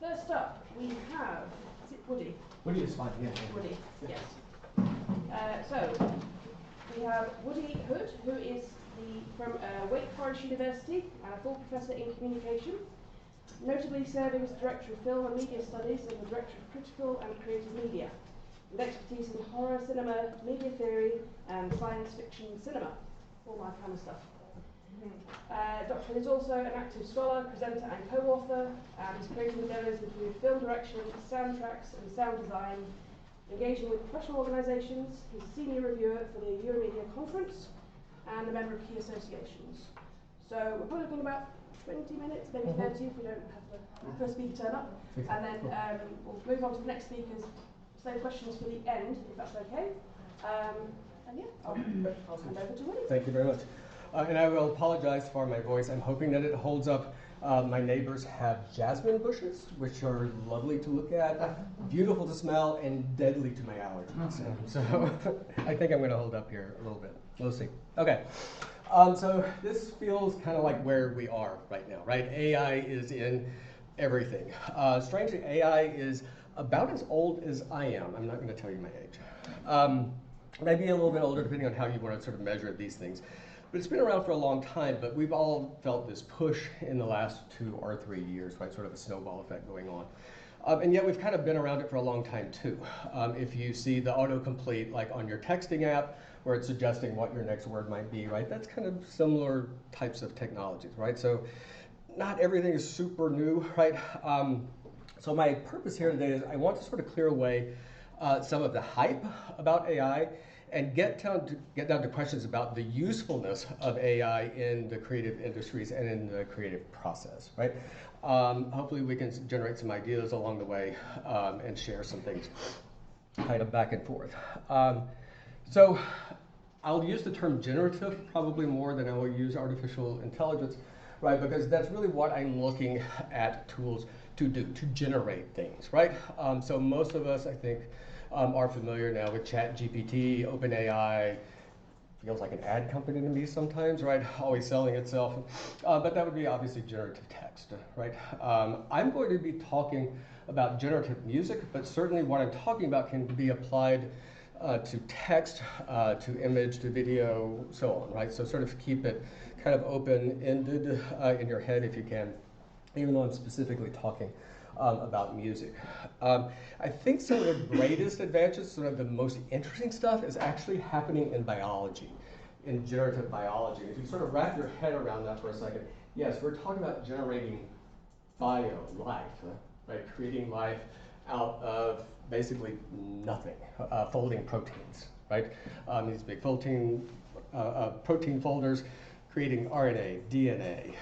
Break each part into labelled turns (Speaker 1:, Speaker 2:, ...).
Speaker 1: First up, we have, is it Woody?
Speaker 2: Woody is fine, yeah.
Speaker 1: Woody, yes. So, we have Woody Hood, who is from Wake Forest University and a full professor in communication, notably serving as Director of Film and Media Studies and the Director of Critical and Creative Media, with expertise in horror cinema, media theory, and science fiction cinema. All my kind of stuff. Dr. Hood is also an active scholar, presenter, and co-author, and his creative endeavours include film direction, soundtracks, and sound design, engaging with professional organisations. He's a senior reviewer for the Euromedia Conference, and a member of key associations. So we're probably looking about 20 minutes, maybe 30 if we don't have the first speaker turn up. And then we'll move on to the next speakers, save questions for the end, if that's okay. And yeah, I'll hand over to Woody.
Speaker 2: Thank you very much. And I will apologize for my voice. I'm hoping that it holds up. My neighbors have jasmine bushes, which are lovely to look at, beautiful to smell, and deadly to my allergies. So I think I'm going to hold up here a little bit. We'll see. Okay. So this feels kind of like where we are right now, right? AI is in everything. Strangely, AI is about as old as I am. I'm not going to tell you my age. Maybe a little bit older, depending on how you want to sort of measure these things. But it's been around for a long time, but we've all felt this push in the last 2 or 3 years, right? Sort of a snowball effect going on. And yet we've kind of been around it for a long time too. If you see the autocomplete like on your texting app, where it's suggesting what your next word might be, right? That's kind of similar types of technologies, right? So not everything is super new, right? So my purpose here today is I want to sort of clear away some of the hype about AI and get down to questions about the usefulness of AI in the creative industries and in the creative process, right? Hopefully we can generate some ideas along the way and share some things kind of back and forth. So I'll use the term generative probably more than I will use artificial intelligence, right? Because that's really what I'm looking at tools to do, to generate things, right? So most of us, I think, are familiar now with ChatGPT, OpenAI. Feels like an ad company to me sometimes, right? Always selling itself. But that would be obviously generative text, right? I'm going to be talking about generative music, but certainly what I'm talking about can be applied to text, to image, to video, so on, right? So sort of keep it kind of open-ended in your head if you can, even though I'm specifically talking about music. I think some of the greatest advances, sort of the most interesting stuff, is actually happening in biology, in generative biology. If you sort of wrap your head around that for a second, yes, we're talking about generating life, right? Creating life out of basically nothing, folding proteins, right? These big protein folders, creating RNA, DNA.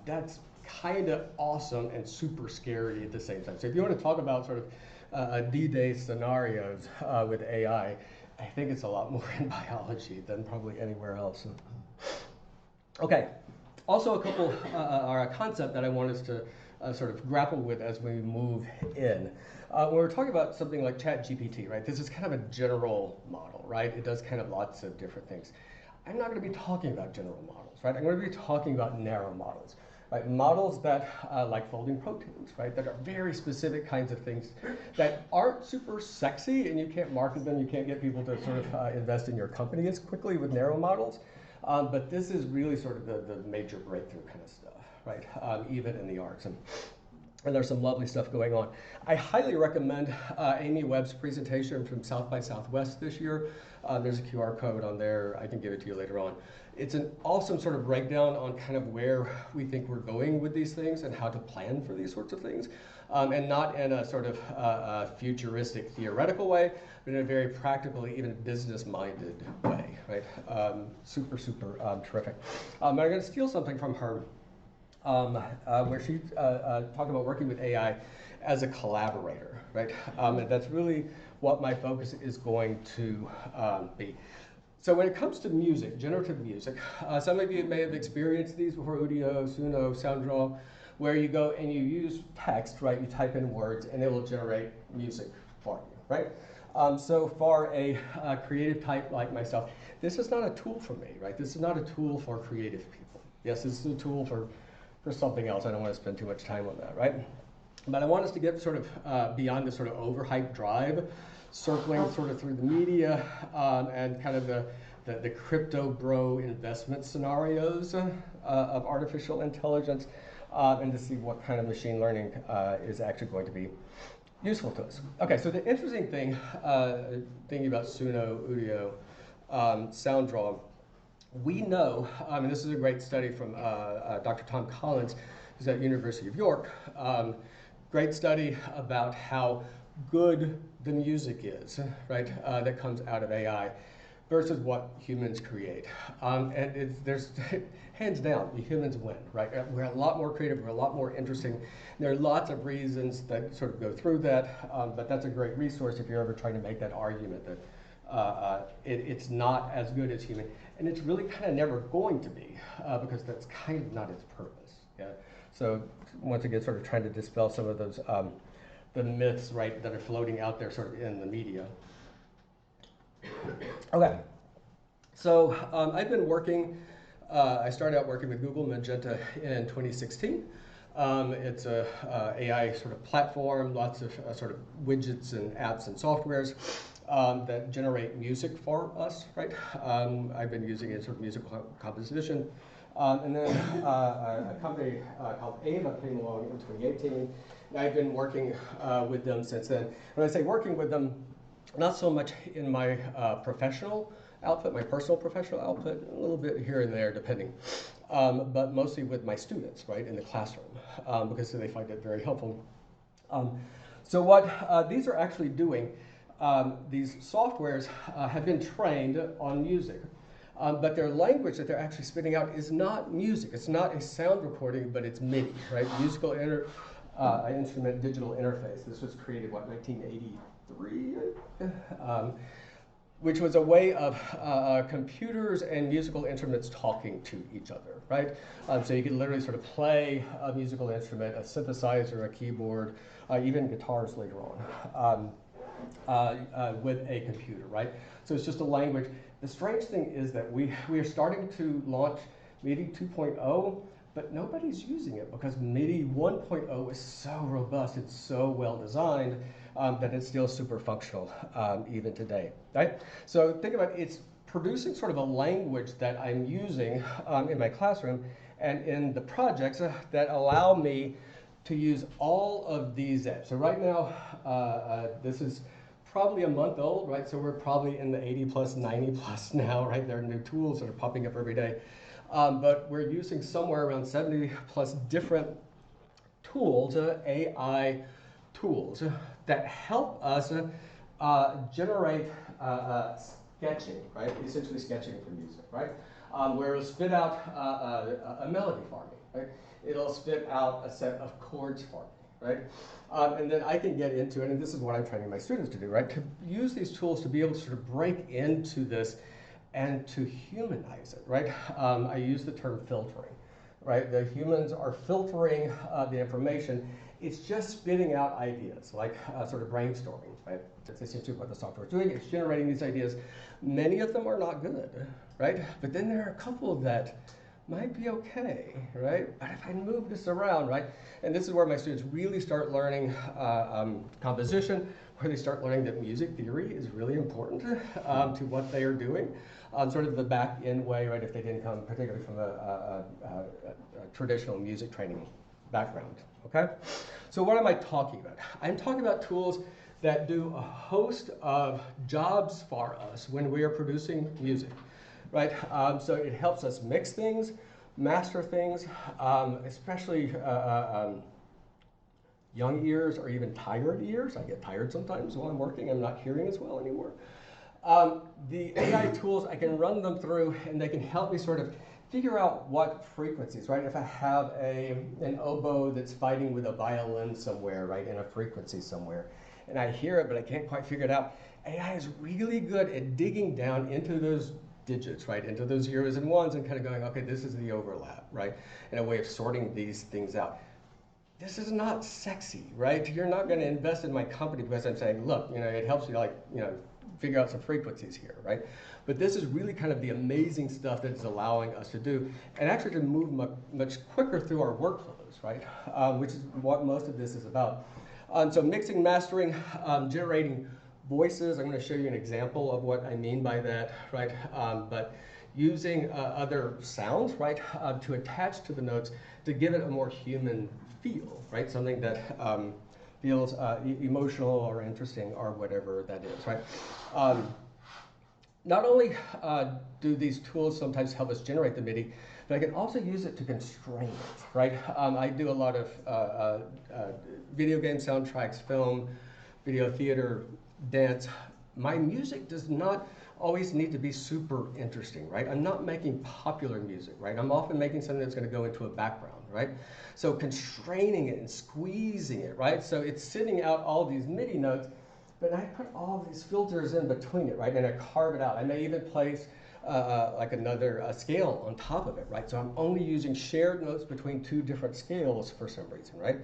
Speaker 2: That's kind of awesome and super scary at the same time. So if you want to talk about sort of D-Day scenarios with AI, I think it's a lot more in biology than probably anywhere else. Okay, also a couple, or a concept that I want us to sort of grapple with as we move in. When we're talking about something like ChatGPT, right, this is kind of a general model, right? It does kind of lots of different things. I'm not going to be talking about general models, right? I'm going to be talking about narrow models. Right, models that, like folding proteins, right, that are very specific kinds of things that aren't super sexy, and you can't market them, you can't get people to sort of invest in your company as quickly with narrow models. But this is really sort of the major breakthrough kind of stuff, right, even in the arts. And there's some lovely stuff going on. I highly recommend Amy Webb's presentation from South by Southwest this year. There's a QR code on there. I can give it to you later on. It's an awesome sort of breakdown on kind of where we think we're going with these things and how to plan for these sorts of things. And not in a sort of futuristic theoretical way, but in a very practical, even business-minded way, right? Super terrific. I'm going to steal something from her. Where she talked about working with AI as a collaborator, right? And that's really what my focus is going to be. So when it comes to music, generative music, some of you may have experienced these before, Udio, Suno, SoundDraw, where you go and you use text, right? You type in words and it will generate music for you, right? So for a creative type like myself, this is not a tool for me, right? This is not a tool for creative people. Yes, this is a tool for something else. I don't want to spend too much time on that, right? But I want us to get sort of beyond this sort of overhyped drive, circling sort of through the media and kind of the crypto bro investment scenarios of artificial intelligence, and to see what kind of machine learning is actually going to be useful to us. Okay, so the interesting thing, thinking about Suno, Udio, Sounddraw, we know, and this is a great study from Dr. Tom Collins, who's at University of York, great study about how good the music is, right, that comes out of AI versus what humans create. And there's, hands down, the humans win, right? We're a lot more creative, we're a lot more interesting. There are lots of reasons that sort of go through that, but that's a great resource if you're ever trying to make that argument that it's not as good as human. And it's really kind of never going to be, because that's kind of not its purpose. Yeah? So once again, sort of trying to dispel some of those the myths, right, that are floating out there sort of in the media. Okay, so I've been working, I started out working with Google Magenta in 2016. It's a AI sort of platform, lots of sort of widgets and apps and softwares that generate music for us, right? I've been using it in sort of musical composition. And then a company called Ava came along in 2018, and I've been working with them since then. When I say working with them, not so much in my professional output, my personal professional output, a little bit here and there depending, but mostly with my students, right, in the classroom, because they find it very helpful. So what these are actually doing, these softwares have been trained on music, but their language that they're actually spitting out is not music. It's not a sound recording, but it's MIDI, right? Musical instrument digital interface. This was created, what, 1983? Which was a way of computers and musical instruments talking to each other, right? So you could literally sort of play a musical instrument, a synthesizer, a keyboard, even guitars later on, with a computer, right? So it's just a language. The strange thing is that we are starting to launch MIDI 2.0, but nobody's using it because MIDI 1.0 is so robust, it's so well designed, that it's still super functional even today, right? So think about it, it's producing sort of a language that I'm using in my classroom and in the projects that allow me to use all of these apps. So right now, this is probably a month old, right? So we're probably in the 80 plus, 90 plus now, right? There are new tools that are popping up every day. But we're using somewhere around 70 plus different tools, AI tools, that help us generate sketching, right? Essentially sketching for music, right? Where it'll spit out a melody for me, right? It'll spit out a set of chords for me, right? And then I can get into it, and this is what I'm training my students to do, right? To use these tools to be able to sort of break into this and to humanize it, right? I use the term filtering, right? The humans are filtering the information. It's just spitting out ideas, like sort of brainstorming, right? That's essentially what the software is doing. It's generating these ideas. Many of them are not good, right? But then there are a couple that might be okay, right? But if I move this around, right? And this is where my students really start learning composition, where they start learning that music theory is really important to what they are doing. Sort of the back end way, right, if they didn't come particularly from a traditional music training background, okay? So what am I talking about? I'm talking about tools that do a host of jobs for us when we are producing music, right? So it helps us mix things, master things, especially young ears or even tired ears. I get tired sometimes while I'm working. I'm not hearing as well anymore. The AI tools, I can run them through and they can help me sort of figure out what frequencies, right? If I have an oboe that's fighting with a violin somewhere, right, in a frequency somewhere, and I hear it, but I can't quite figure it out, AI is really good at digging down into those digits, right, into those zeros and ones and kind of going, okay, this is the overlap, right, and a way of sorting these things out. This is not sexy, right? You're not going to invest in my company because I'm saying, look, you know, it helps you like, you know, figure out some frequencies here, right? But this is really kind of the amazing stuff that it's allowing us to do, and actually to move much quicker through our workflows, right? Which is what most of this is about. So mixing, mastering, generating voices. I'm going to show you an example of what I mean by that, right? But using other sounds, right, to attach to the notes to give it a more human feel, right? Something that feels emotional or interesting or whatever that is, right? Not only do these tools sometimes help us generate the MIDI, but I can also use it to constrain it, right? I do a lot of video game soundtracks, film, video theater, dance. My music does not always need to be super interesting, right? I'm not making popular music, right? I'm often making something that's going to go into a background, right? So constraining it and squeezing it, right? So it's sitting out all these MIDI notes, but I put all these filters in between it, right? And I carve it out. I may even place like another scale on top of it, right? So I'm only using shared notes between two different scales for some reason, right?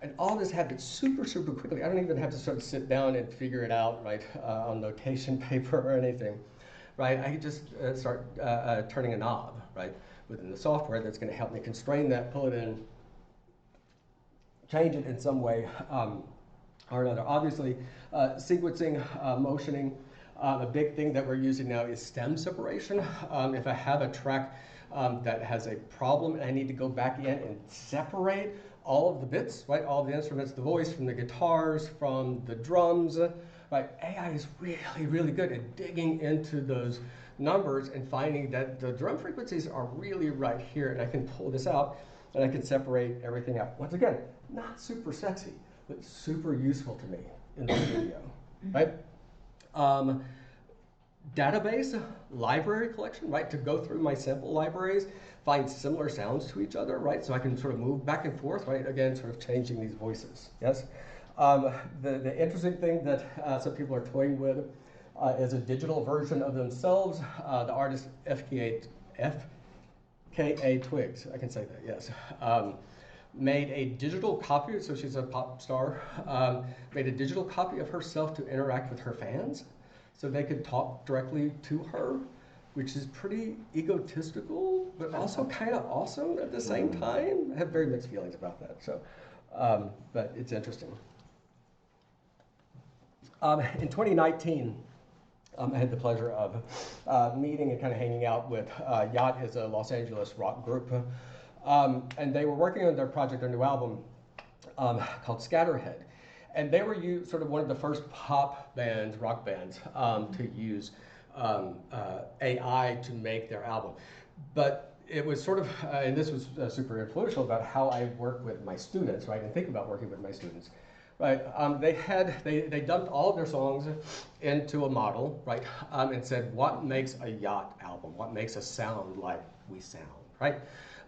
Speaker 2: And all this happens super, super quickly. I don't even have to sort of sit down and figure it out, right, on notation paper or anything, right? I can just start turning a knob, right, within the software that's going to help me constrain that, pull it in, change it in some way or another. Obviously, sequencing, motioning, a big thing that we're using now is stem separation. If I have a track that has a problem and I need to go back in and separate all of the bits, right, all of the instruments, the voice from the guitars, from the drums, right, AI is really, really good at digging into those numbers and finding that the drum frequencies are really right here, and I can pull this out and I can separate everything out. Once again, not super sexy, but super useful to me in the studio, right? Database, library collection, right? To go through my sample libraries, find similar sounds to each other, right? So I can sort of move back and forth, right? Again, sort of changing these voices, yes? The interesting thing that some people are toying with is a digital version of themselves. The artist FKA Twigs, I can say that, yes. Made a digital copy, so she's a pop star, made a digital copy of herself to interact with her fans so they could talk directly to her, which is pretty egotistical, but also kind of awesome at the same time. I have very mixed feelings about that, so, but it's interesting. In 2019, I had the pleasure of meeting and kind of hanging out with Yacht is a Los Angeles rock group. And they were working on their project, their new album called Scatterhead. And they were sort of one of the first pop bands, rock bands, to use AI to make their album. But it was sort of, and this was super influential about how I work with my students, right, and think about working with my students. Right, they dumped all of their songs into a model, right, and said, what makes a Yacht album? What makes us sound like we sound, right?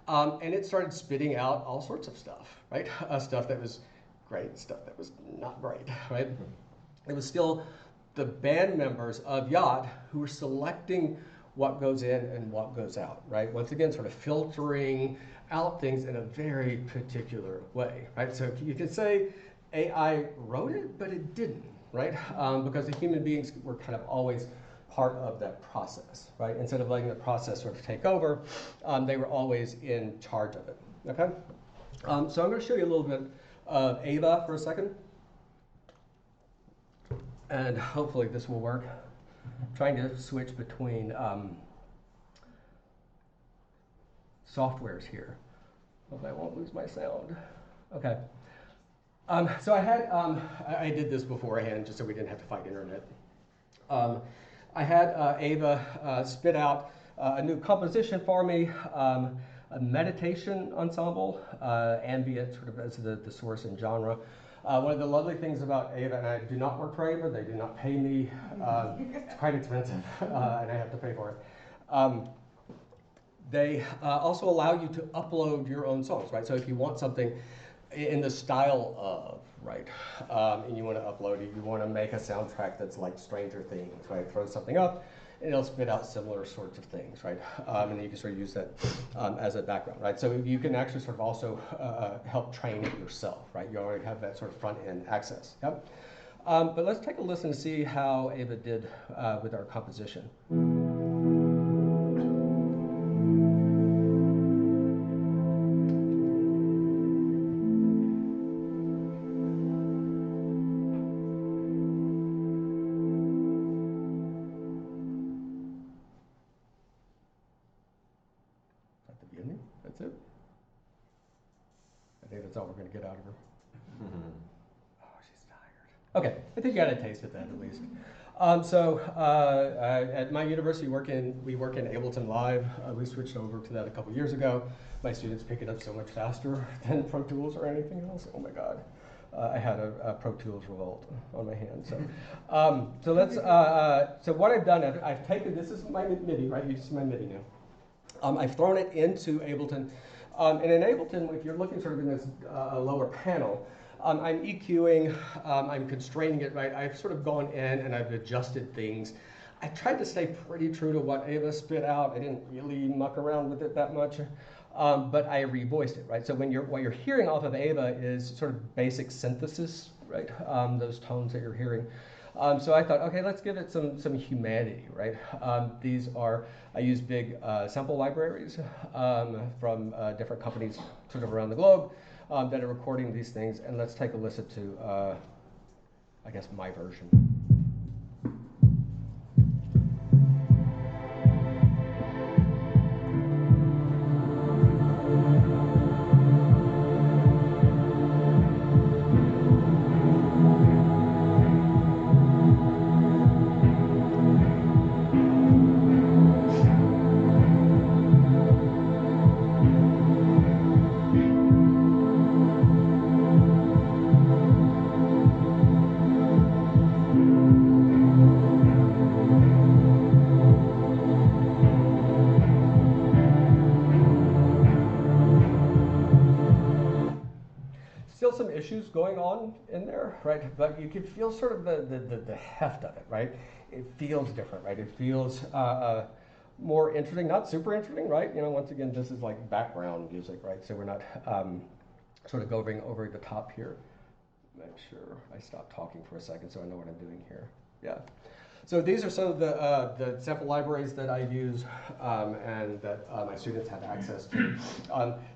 Speaker 2: And it started spitting out all sorts of stuff, right? Stuff that was great, stuff that was not great, right? It was still the band members of Yacht who were selecting what goes in and what goes out, right? Once again, sort of filtering out things in a very particular way, right? So you could say AI wrote it, but it didn't, right? Because the human beings were kind of always part of that process, right? Instead of letting the process sort of take over, they were always in charge of it, okay? So I'm going to show you a little bit of Ava for a second. And hopefully this will work. I'm trying to switch between softwares here. Hope I won't lose my sound. Okay. So I did this beforehand just so we didn't have to fight internet. I had Ava spit out a new composition for me, a meditation ensemble, ambient sort of as the source and genre. One of the lovely things about Ava, and I do not work for Ava, they do not pay me, it's quite expensive, and I have to pay for it. They also allow you to upload your own songs, right? So if you want something in the style of, right, and you want to upload it, you want to make a soundtrack that's like Stranger Things, right? Throw something up, and it'll spit out similar sorts of things, right? And you can sort of use that as a background, right? So you can actually sort of also help train it yourself, right? You already have that sort of front-end access, yep? But let's take a listen and see how Ava did with our composition. At the beginning, that's it. I think that's all we're going to get out of her. Oh, she's tired. Okay, I think you got a taste of that at least. At my university, we work in Ableton Live. We switched over to that a couple years ago. My students pick it up so much faster than Pro Tools or anything else. Oh my God. I had a Pro Tools revolt on my hands. So what I've done, I've taken, this is my MIDI, right? You see my MIDI now. I've thrown it into Ableton. And in Ableton, if you're looking sort of in this lower panel, I'm EQing, I'm constraining it, right? I've sort of gone in and I've adjusted things. I tried to stay pretty true to what Ava spit out. I didn't really muck around with it that much, but I revoiced it, right? So what you're hearing off of Ava is sort of basic synthesis, right? Those tones that you're hearing. So I thought, okay, let's give it some humanity, right? I use big sample libraries from different companies sort of around the globe that are recording these things, and let's take a listen to, I guess, my version. Still some issues going on in there, right? But you can feel sort of the heft of it, right? It feels different, right? It feels more interesting, not super interesting, right? You know, once again, this is like background music, right? So we're not sort of going over the top here. Make sure I stop talking for a second so I know what I'm doing here. Yeah. So these are some of the sample libraries that I use and that my students have access to.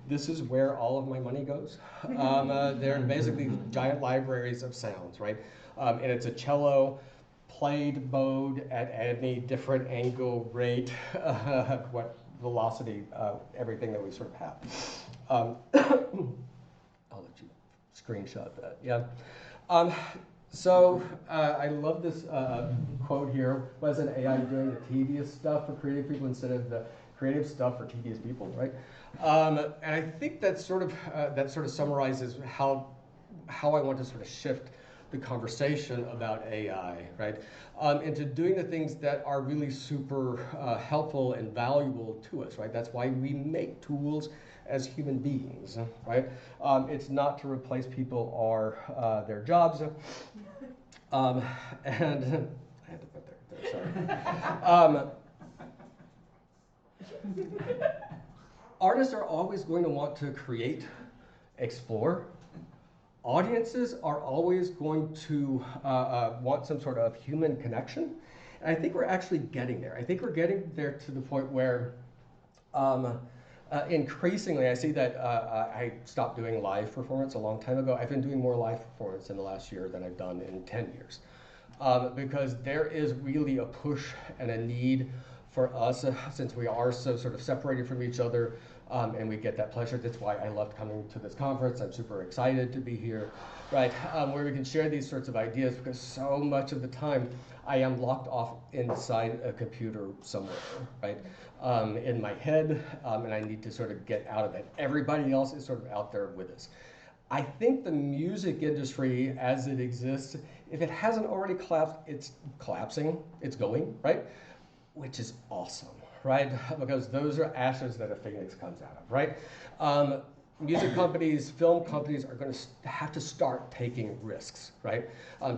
Speaker 2: This is where all of my money goes. They're basically giant libraries of sounds, right? And it's a cello played bowed at any different angle, rate, what velocity, everything that we sort of have. I'll let you screenshot that, yeah. I love this quote here. Was an AI doing the tedious stuff for creative people instead of the creative stuff for tedious people, right? And I think that sort of summarizes how I want to sort of shift the conversation about AI, right? Into doing the things that are really super helpful and valuable to us, right? That's why we make tools as human beings, right? It's not to replace people or their jobs. And I had to put there, sorry. Artists are always going to want to create, explore. Audiences are always going to want some sort of human connection. And I think we're actually getting there. I think we're getting there to the point where increasingly, I see that I stopped doing live performance a long time ago. I've been doing more live performance in the last year than I've done in 10 years. Because there is really a push and a need for us, since we are so sort of separated from each other, and we get that pleasure. That's why I loved coming to this conference. I'm super excited to be here, right? Where we can share these sorts of ideas, because so much of the time I am locked off inside a computer somewhere, right? In my head, and I need to sort of get out of it. Everybody else is sort of out there with us. I think the music industry as it exists, if it hasn't already collapsed, it's collapsing, it's going, right? Which is awesome, right? Because those are ashes that a phoenix comes out of, right? music companies, film companies are going to have to start taking risks, right?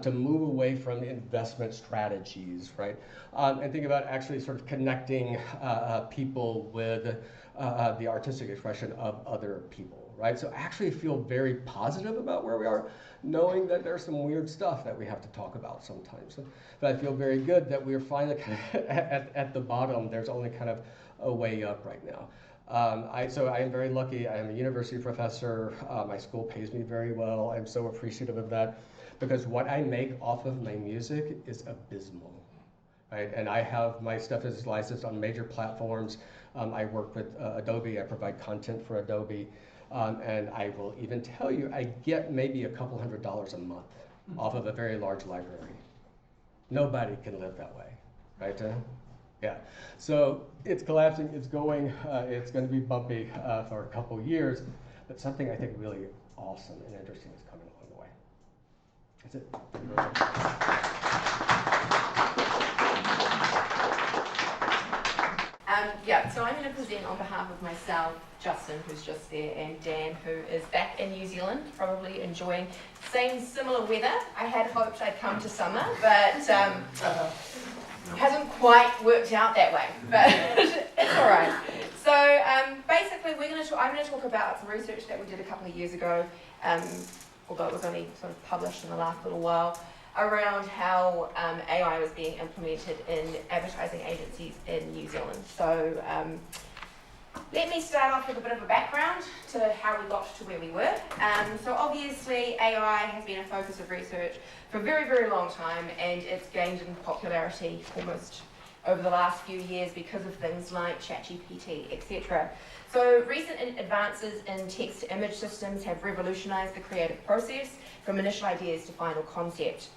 Speaker 2: To move away from the investment strategies, right? And think about actually sort of connecting people with the artistic expression of other people, right? So I actually feel very positive about where we are, knowing that there's some weird stuff that we have to talk about sometimes. But I feel very good that we're finally kind of at the bottom. There's only kind of a way up right now. So I am very lucky. I am a university professor. My school pays me very well. I'm so appreciative of that, because what I make off of my music is abysmal, right? And I have, my stuff is licensed on major platforms. I work with Adobe. I provide content for Adobe. And I will even tell you, I get maybe a couple $100s a month off of a very large library. Nobody can live that way, right? Yeah, so it's collapsing, it's going to be bumpy for a couple years, but something I think really awesome and interesting is coming along the way. That's it. Thank you very much.
Speaker 3: Yeah, so I'm going to present on behalf of myself, Justin, who's just there, and Dan, who is back in New Zealand, probably enjoying same similar weather. I had hoped I'd come to summer, but hasn't quite worked out that way, but it's all right. So basically, I'm going to talk about some research that we did a couple of years ago, although it was only sort of published in the last little while, around how AI was being implemented in advertising agencies in New Zealand. So let me start off with a bit of a background to how we got to where we were. So obviously AI has been a focus of research for a very, very long time, and it's gained in popularity almost over the last few years because of things like ChatGPT, etc. So recent advances in text-to-image systems have revolutionized the creative process from initial ideas to final concept.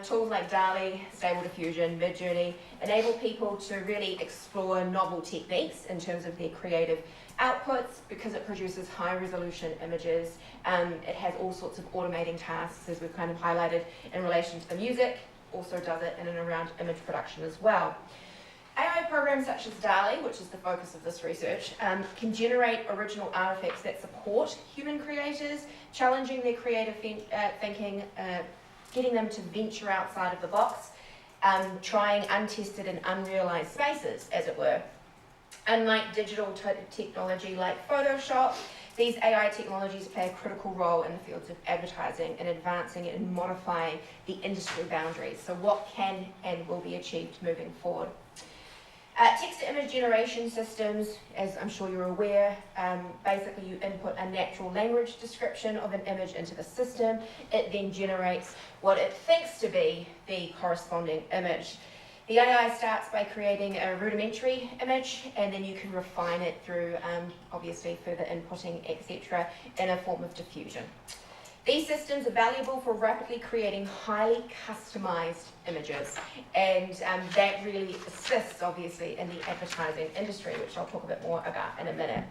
Speaker 3: Tools like DALL-E, Stable Diffusion, Midjourney enable people to really explore novel techniques in terms of their creative outputs because it produces high resolution images. It has all sorts of automating tasks, as we've kind of highlighted in relation to the music, also does it in and around image production as well. AI programs such as DALL-E, which is the focus of this research, can generate original artifacts that support human creators, challenging their creative thinking, getting them to venture outside of the box, trying untested and unrealized spaces, as it were. Unlike digital technology like Photoshop, these AI technologies play a critical role in the fields of advertising and advancing and modifying the industry boundaries. So what can and will be achieved moving forward. Text-to-image generation systems, as I'm sure you're aware, basically you input a natural language description of an image into the system. It then generates what it thinks to be the corresponding image. The AI starts by creating a rudimentary image, and then you can refine it through, obviously, further inputting, etc., in a form of diffusion. These systems are valuable for rapidly creating highly customized images, and that really assists, obviously, in the advertising industry, which I'll talk a bit more about in a minute.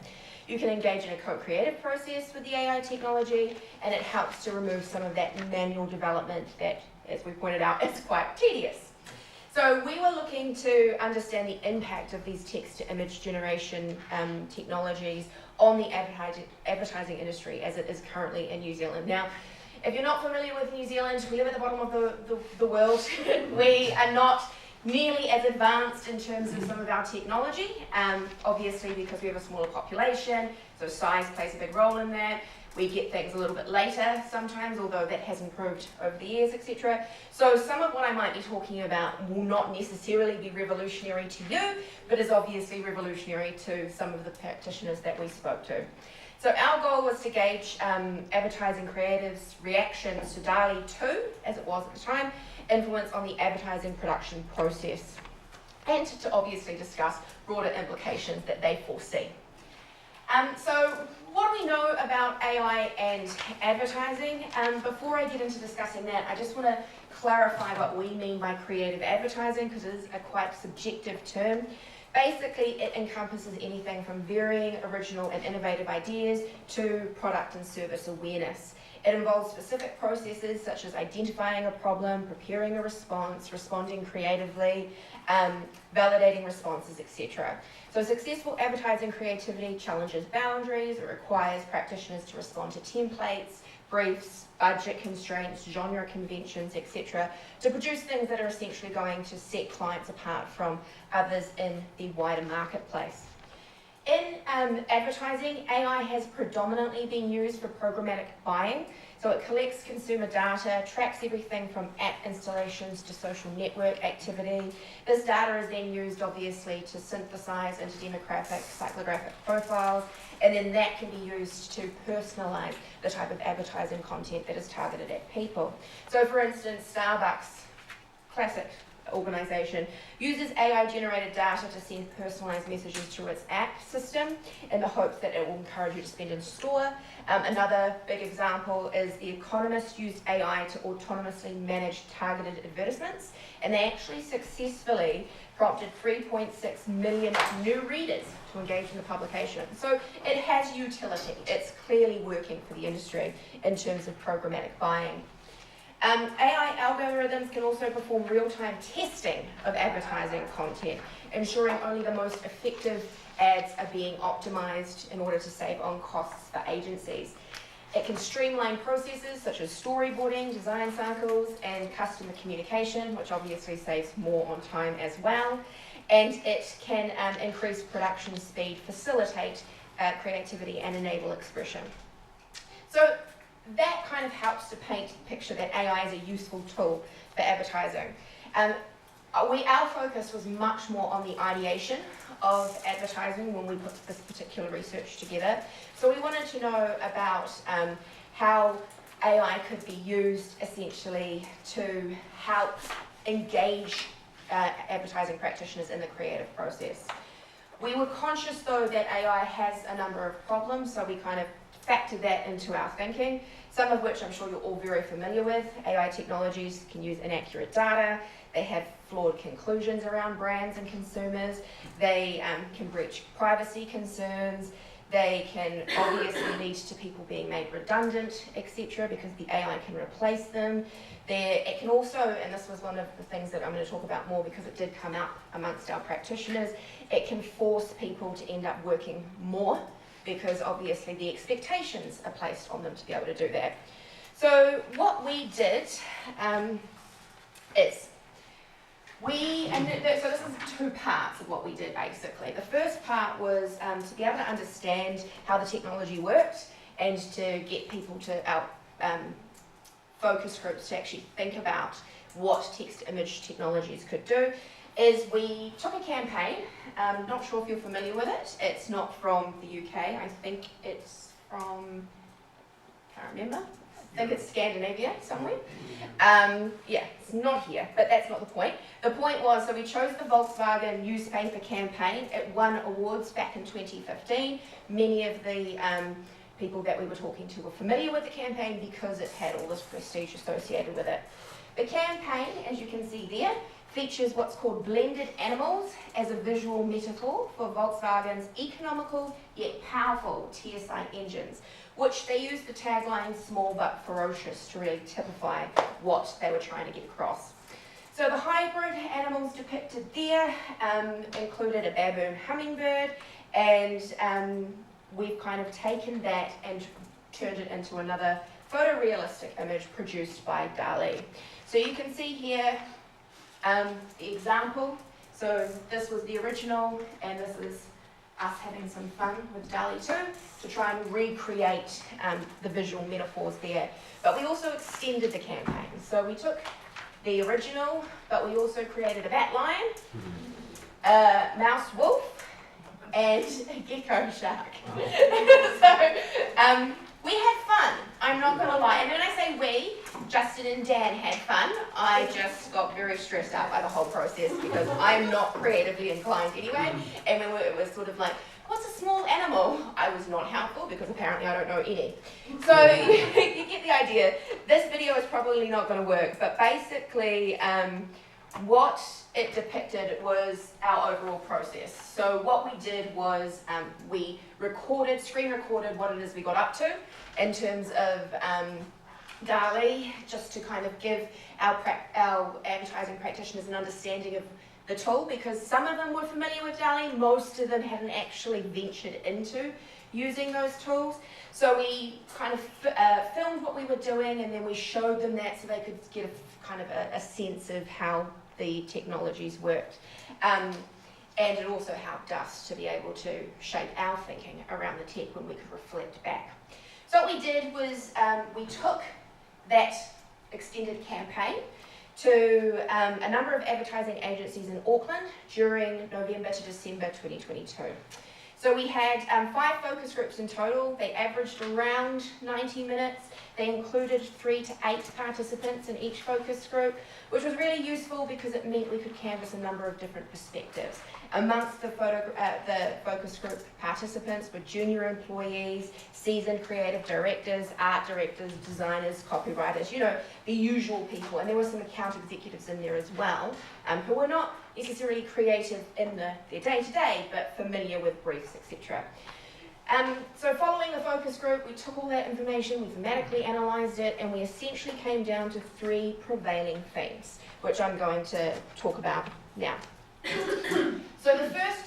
Speaker 3: You can engage in a co-creative process with the AI technology, and it helps to remove some of that manual development that, as we pointed out, is quite tedious. So we were looking to understand the impact of these text-to-image generation technologies on the advertising industry as it is currently in New Zealand. Now, if you're not familiar with New Zealand, we live at the bottom of the world. We are not nearly as advanced in terms of some of our technology, obviously because we have a smaller population, so size plays a big role in that. We get things a little bit later sometimes, although that has improved over the years, etc. So some of what I might be talking about will not necessarily be revolutionary to you, but is obviously revolutionary to some of the practitioners that we spoke to. So our goal was to gauge advertising creatives' reactions to DALL-E 2, as it was at the time, influence on the advertising production process, and to obviously discuss broader implications that they foresee. So what do we know about AI and advertising? Before I get into discussing that, I just want to clarify what we mean by creative advertising, because it is a quite subjective term. Basically, it encompasses anything from varying, original and innovative ideas to product and service awareness. It involves specific processes such as identifying a problem, preparing a response, responding creatively, validating responses, etc. So successful advertising creativity challenges boundaries. It requires practitioners to respond to templates, briefs, budget constraints, genre conventions, etc. to produce things that are essentially going to set clients apart from others in the wider marketplace. In advertising, AI has predominantly been used for programmatic buying. So it collects consumer data, tracks everything from app installations to social network activity. This data is then used, obviously, to synthesize into demographic, psychographic profiles, and then that can be used to personalize the type of advertising content that is targeted at people. So, for instance, Starbucks, classic organisation, uses AI-generated data to send personalised messages to its app system in the hopes that it will encourage you to spend in store. Another big example is The Economist used AI to autonomously manage targeted advertisements, and they actually successfully prompted 3.6 million new readers to engage in the publication. So it has utility. It's clearly working for the industry in terms of programmatic buying. AI algorithms can also perform real-time testing of advertising content, ensuring only the most effective ads are being optimized in order to save on costs for agencies. It can streamline processes such as storyboarding, design cycles, and customer communication, which obviously saves more on time as well. And it can increase production speed, facilitate creativity, and enable expression. So that kind of helps to paint the picture that AI is a useful tool for advertising. Our focus was much more on the ideation of advertising when we put this particular research together. So we wanted to know about how AI could be used essentially to help engage advertising practitioners in the creative process. We were conscious though that AI has a number of problems, so we kind of factored that into our thinking, some of which I'm sure you're all very familiar with. AI technologies can use inaccurate data, they have flawed conclusions around brands and consumers, they can breach privacy concerns, they can obviously lead to people being made redundant, etc., because the AI can replace them. It can also, and this was one of the things that I'm going to talk about more because it did come up amongst our practitioners, it can force people to end up working more because obviously the expectations are placed on them to be able to do that. So what we did is, so this is two parts of what we did basically. The first part was to be able to understand how the technology worked and to get people to our focus groups to actually think about what text-to-image technologies could do. Is we took a campaign, not sure if you're familiar with it, it's not from the UK, I think it's from, can't remember, I think it's Scandinavia somewhere. Yeah, it's not here, but that's not the point. The point was, so we chose the Volkswagen newspaper campaign. It won awards back in 2015. Many of the people that we were talking to were familiar with the campaign because it had all this prestige associated with it. The campaign, as you can see there, features what's called blended animals as a visual metaphor for Volkswagen's economical yet powerful TSI engines, which they used the tagline small but ferocious to really typify what they were trying to get across. So the hybrid animals depicted there included a baboon hummingbird, and we've kind of taken that and turned it into another photorealistic image produced by DALL-E. So you can see here the example. So this was the original, and this is us having some fun with DALL-E 2 to try and recreate the visual metaphors there. But we also extended the campaign. So we took the original, but we also created a bat lion, a mouse wolf, and a gecko shark. So we had fun, I'm not going to lie. And when I say we, Justin and Dan had fun. I just got very stressed out by the whole process because I'm not creatively inclined anyway. And when it was sort of like, what's a small animal? I was not helpful because apparently I don't know any. So you get the idea. This video is probably not going to work, but basically what it depicted was our overall process. So what we did was we screen recorded what it is we got up to in terms of DALL-E, just to kind of give our advertising practitioners an understanding of the tool, because some of them were familiar with DALL-E, most of them hadn't actually ventured into using those tools. So we kind of filmed what we were doing, and then we showed them that so they could get a sense of how the technologies worked. And it also helped us to be able to shape our thinking around the tech when we could reflect back. So what we did was we took that extended campaign to a number of advertising agencies in Auckland during November to December 2022. So we had 5 focus groups in total. They averaged around 90 minutes. They included 3 to 8 participants in each focus group, which was really useful because it meant we could canvass a number of different perspectives. Amongst the focus group participants were junior employees, seasoned creative directors, art directors, designers, copywriters, the usual people. And there were some account executives in there as well, who were not necessarily creative in their day-to-day, but familiar with briefs, etc. So following the focus group, we took all that information, we thematically analysed it, and we essentially came down to 3 prevailing themes, which I'm going to talk about now. So the first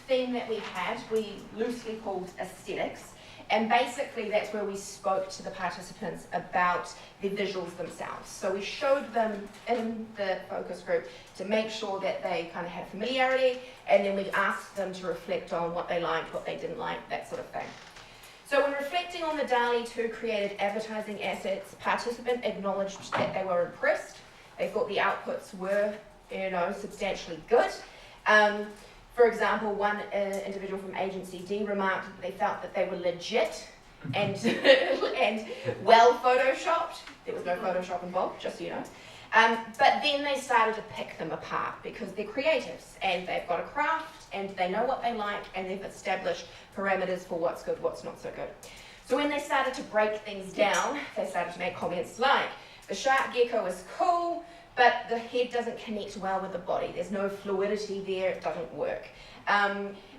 Speaker 3: theme that we had, we loosely called aesthetics, and basically that's where we spoke to the participants about the visuals themselves. So we showed them in the focus group to make sure that they kind of had familiarity, and then we asked them to reflect on what they liked, what they didn't like, that sort of thing. So when reflecting on the DALL-E 2 created advertising assets, participants acknowledged that they were impressed. They thought the outputs were substantially good. For example, one individual from Agency D remarked that they felt that they were legit and and well photoshopped. There was no Photoshop involved, just so you know. But then they started to pick them apart because they're creatives and they've got a craft and they know what they like and they've established parameters for what's good, what's not so good. So when they started to break things down, they started to make comments like, the shark gecko is cool, but the head doesn't connect well with the body. There's no fluidity there, it doesn't work.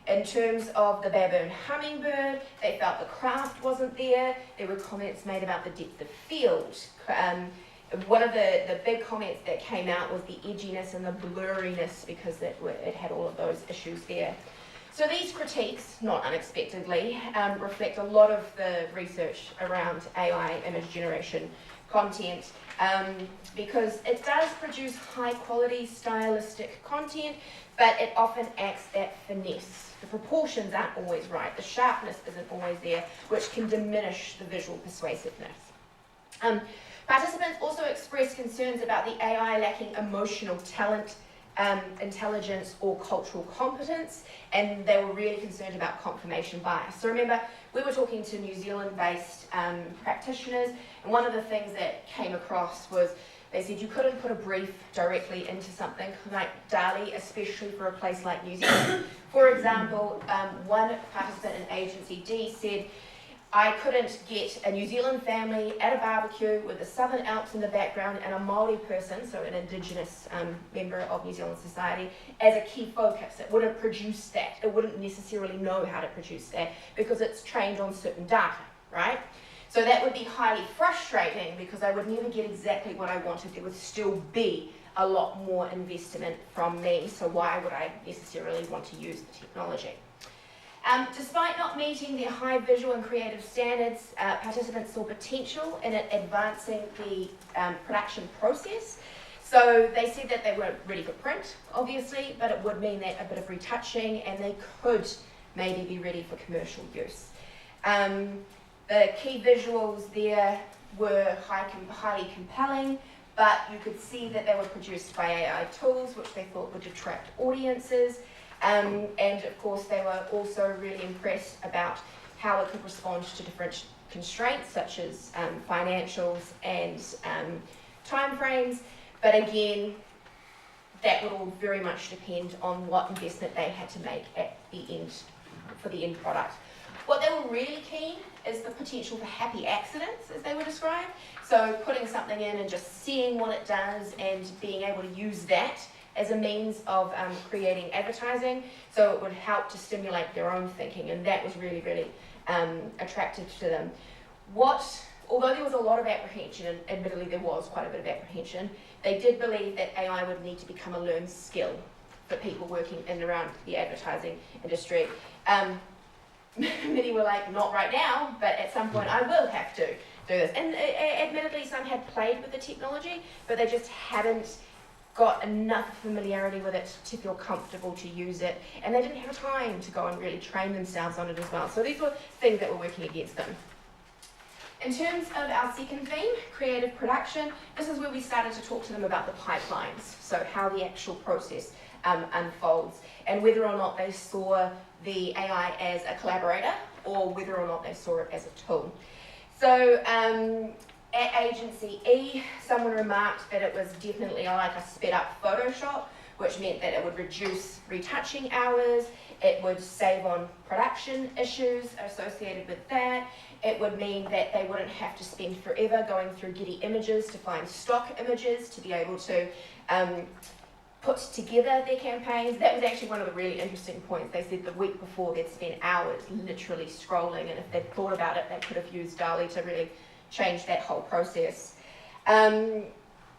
Speaker 3: In terms of the baboon hummingbird, they felt the craft wasn't there. There were comments made about the depth of field. One of the big comments that came out was the edginess and the blurriness because it had all of those issues there. So these critiques, not unexpectedly, reflect a lot of the research around AI image generation content, because it does produce high quality stylistic content, but it often acts that finesse. The proportions aren't always right, the sharpness isn't always there, which can diminish the visual persuasiveness. Participants also expressed concerns about the AI lacking emotional talent, intelligence or cultural competence, and they were really concerned about confirmation bias. So remember, we were talking to New Zealand-based practitioners, and one of the things that came across was they said you couldn't put a brief directly into something like DALL-E, especially for a place like New Zealand. For example, one participant in Agency D said, I couldn't get a New Zealand family at a barbecue with the Southern Alps in the background and a Māori person, so an Indigenous member of New Zealand society, as a key focus. It wouldn't produce that. It wouldn't necessarily know how to produce that because it's trained on certain data, right? So that would be highly frustrating because I would never get exactly what I wanted. There would still be a lot more investment from me, so why would I necessarily want to use the technology? Despite not meeting their high visual and creative standards, participants saw potential in it advancing the production process. So they said that they weren't ready for print, obviously, but it would mean that a bit of retouching and they could maybe be ready for commercial use. The key visuals there were highly compelling, but you could see that they were produced by AI tools, which they thought would attract audiences. And of course, they were also really impressed about how it could respond to different constraints, such as financials and timeframes. But again, that would all very much depend on what investment they had to make at the end for the end product. What they were were really keen is the potential for happy accidents, as they were described. So putting something in and just seeing what it does and being able to use that as a means of creating advertising, so it would help to stimulate their own thinking, and that was really, really attractive to them. Although there was a lot of apprehension, and admittedly there was quite a bit of apprehension, they did believe that AI would need to become a learned skill for people working in and around the advertising industry. Many were like, not right now, but at some point I will have to do this. And admittedly, some had played with the technology, but they just hadn't got enough familiarity with it to feel comfortable to use it, and they didn't have time to go and really train themselves on it as well. So these were things that were working against them. In terms of our second theme, creative production, this is where we started to talk to them about the pipelines, so how the actual process unfolds, and whether or not they saw the AI as a collaborator or whether or not they saw it as a tool. So at Agency E, someone remarked that it was definitely like a sped up Photoshop, which meant that it would reduce retouching hours, it would save on production issues associated with that, it would mean that they wouldn't have to spend forever going through Getty Images to find stock images to be able to put together their campaigns. That was actually one of the really interesting points. They said the week before they'd spent hours literally scrolling, and if they'd thought about it, they could have used DALL-E to really change that whole process.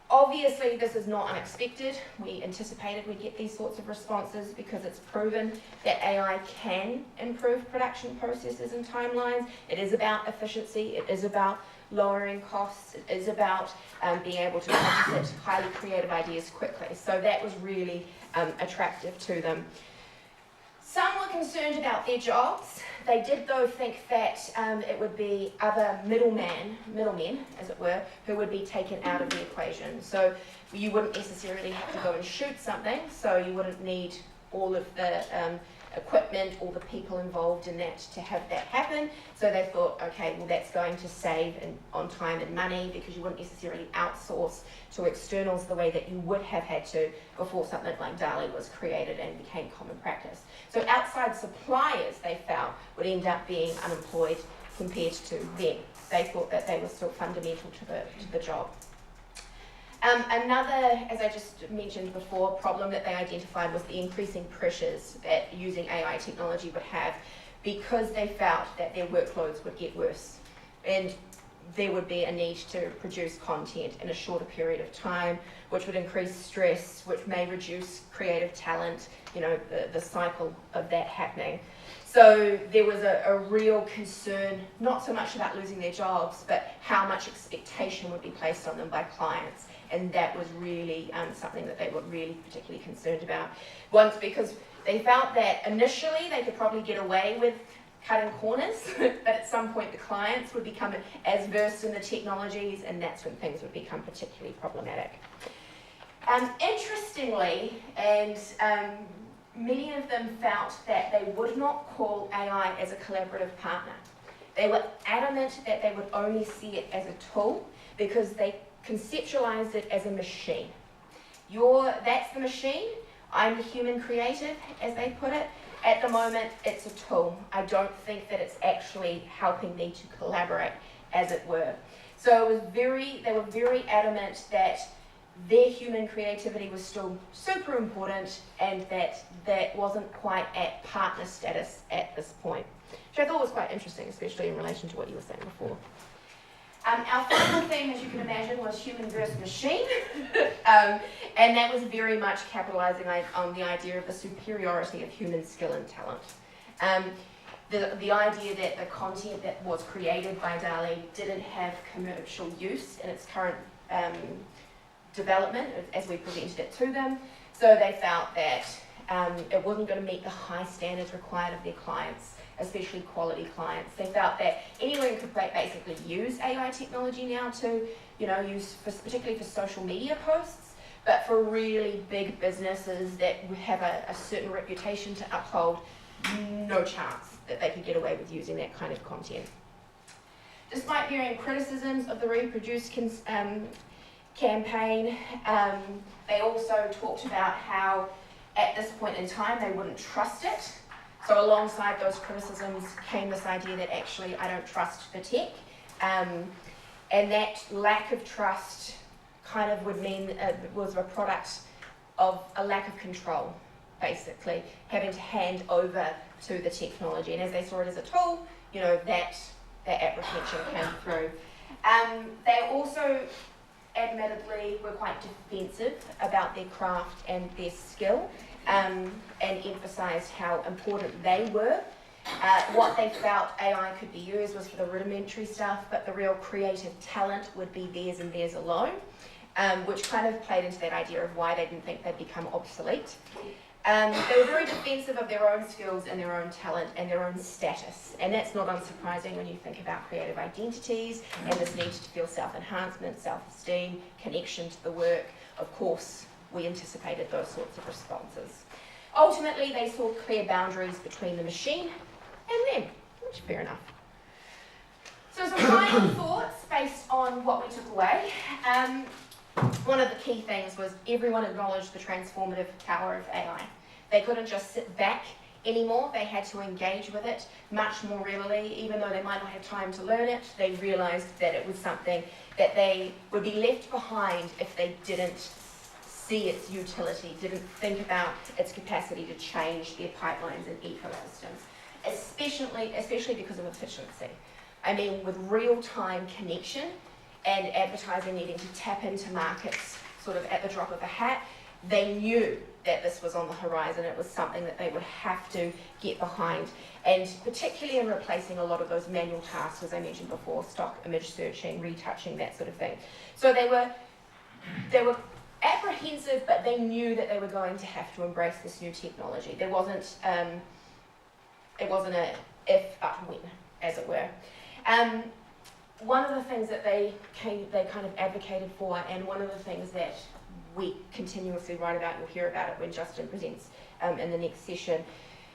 Speaker 3: Obviously, this is not unexpected. We anticipated we'd get these sorts of responses because it's proven that AI can improve production processes and timelines. It is about efficiency. It is about lowering costs. It is about being able to process highly creative ideas quickly. So that was really attractive to them. Some were concerned about their jobs. They did, though, think that it would be other middlemen, as it were, who would be taken out of the equation. So you wouldn't necessarily have to go and shoot something, so you wouldn't need all of the equipment, all the people involved in that to have that happen. So they thought, okay, well, that's going to save on time and money because you wouldn't necessarily outsource to externals the way that you would have had to before something like DALL-E was created and became common practice. So outside suppliers, they felt, would end up being unemployed compared to them. They thought that they were still fundamental to the job. Another, as I just mentioned before, problem that they identified was the increasing pressures that using AI technology would have because they felt that their workloads would get worse and there would be a need to produce content in a shorter period of time, which would increase stress, which may reduce creative talent, you know, the cycle of that happening. So there was a real concern, not so much about losing their jobs, but how much expectation would be placed on them by clients. And that was really something that they were really particularly concerned about. Once, because they felt that initially they could probably get away with cutting corners, but at some point the clients would become as versed in the technologies, and that's when things would become particularly problematic. Interestingly, and many of them felt that they would not call AI as a collaborative partner. They were adamant that they would only see it as a tool because they conceptualized it as a machine. That's the machine, I'm the human creative, as they put it. At the moment, it's a tool. I don't think that it's actually helping me to collaborate, as it were. So they were very adamant that their human creativity was still super important and that wasn't quite at partner status at this point, which I thought was quite interesting, especially in relation to what you were saying before. Our final theme, as you can imagine, was human versus machine, and that was very much capitalizing on the idea of the superiority of human skill and talent. The idea that the content that was created by DALL-E didn't have commercial use in its current development as we presented it to them, so they felt that it wasn't going to meet the high standards required of their clients, especially quality clients. They felt that anyone could basically use AI technology now to, use particularly for social media posts, but for really big businesses that have a certain reputation to uphold, no chance that they could get away with using that kind of content. Despite hearing criticisms of the reproduced campaign, they also talked about how at this point in time they wouldn't trust it. So alongside those criticisms came this idea that actually I don't trust the tech, and that lack of trust kind of would mean was a product of a lack of control, basically, having to hand over to the technology. And as they saw it as a tool, you know, that apprehension came through. They also admittedly were quite defensive about their craft and their skill, and emphasised how important they were. What they felt AI could be used was for the rudimentary stuff, but the real creative talent would be theirs and theirs alone, which kind of played into that idea of why they didn't think they'd become obsolete. They were very defensive of their own skills and their own talent and their own status, and that's not unsurprising when you think about creative identities and this need to feel self-enhancement, self-esteem, connection to the work. Of course, we anticipated those sorts of responses. Ultimately, they saw clear boundaries between the machine and them, which is fair enough. So some final thoughts based on what we took away. One of the key things was everyone acknowledged the transformative power of AI. They couldn't just sit back anymore, they had to engage with it much more regularly. Even though they might not have time to learn it, they realised that it was something that they would be left behind if they didn't see its utility, didn't think about its capacity to change their pipelines and ecosystems, especially because of efficiency. I mean, with real-time connection and advertising needing to tap into markets sort of at the drop of a hat, they knew that this was on the horizon. It was something that they would have to get behind, and particularly in replacing a lot of those manual tasks, as I mentioned before, stock image searching, retouching, that sort of thing. So they were apprehensive, but they knew that they were going to have to embrace this new technology. There wasn't it wasn't a if but when, as it were. One of the things that they kind of advocated for, and one of the things that we continuously write about, you'll hear about it when Justin presents in the next session,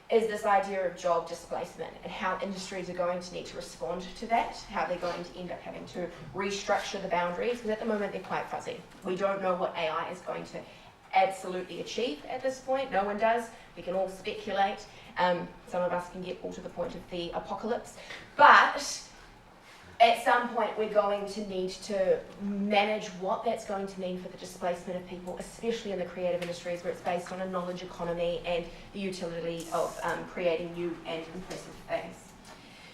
Speaker 3: is this idea of job displacement and how industries are going to need to respond to that, how they're going to end up having to restructure the boundaries, because at the moment they're quite fuzzy. We don't know what AI is going to absolutely achieve at this point. No one does. We can all speculate. Some of us can get all to the point of the apocalypse. But at some point we're going to need to manage what that's going to mean for the displacement of people, especially in the creative industries where it's based on a knowledge economy and the utility of creating new and impressive things.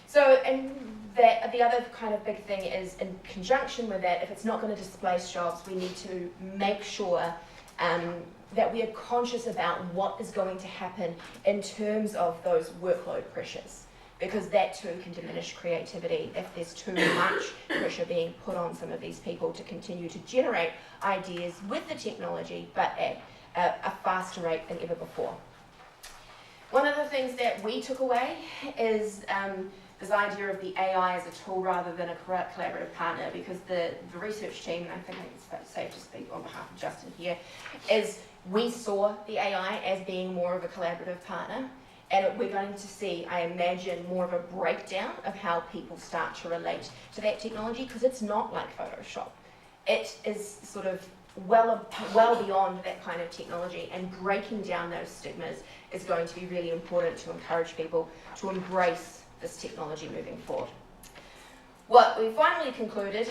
Speaker 3: So, and the other kind of big thing is, in conjunction with that, if it's not going to displace jobs, we need to make sure that we are conscious about what is going to happen in terms of those workload pressures, because that too can diminish creativity if there's too much pressure being put on some of these people to continue to generate ideas with the technology, but at a faster rate than ever before. One of the things that we took away is this idea of the AI as a tool rather than a collaborative partner, because the research team, and I think it's safe to speak on behalf of Justin here, is we saw the AI as being more of a collaborative partner. And we're going to see, I imagine, more of a breakdown of how people start to relate to that technology, because it's not like Photoshop. It is sort of well beyond that kind of technology, and breaking down those stigmas is going to be really important to encourage people to embrace this technology moving forward. What we finally concluded,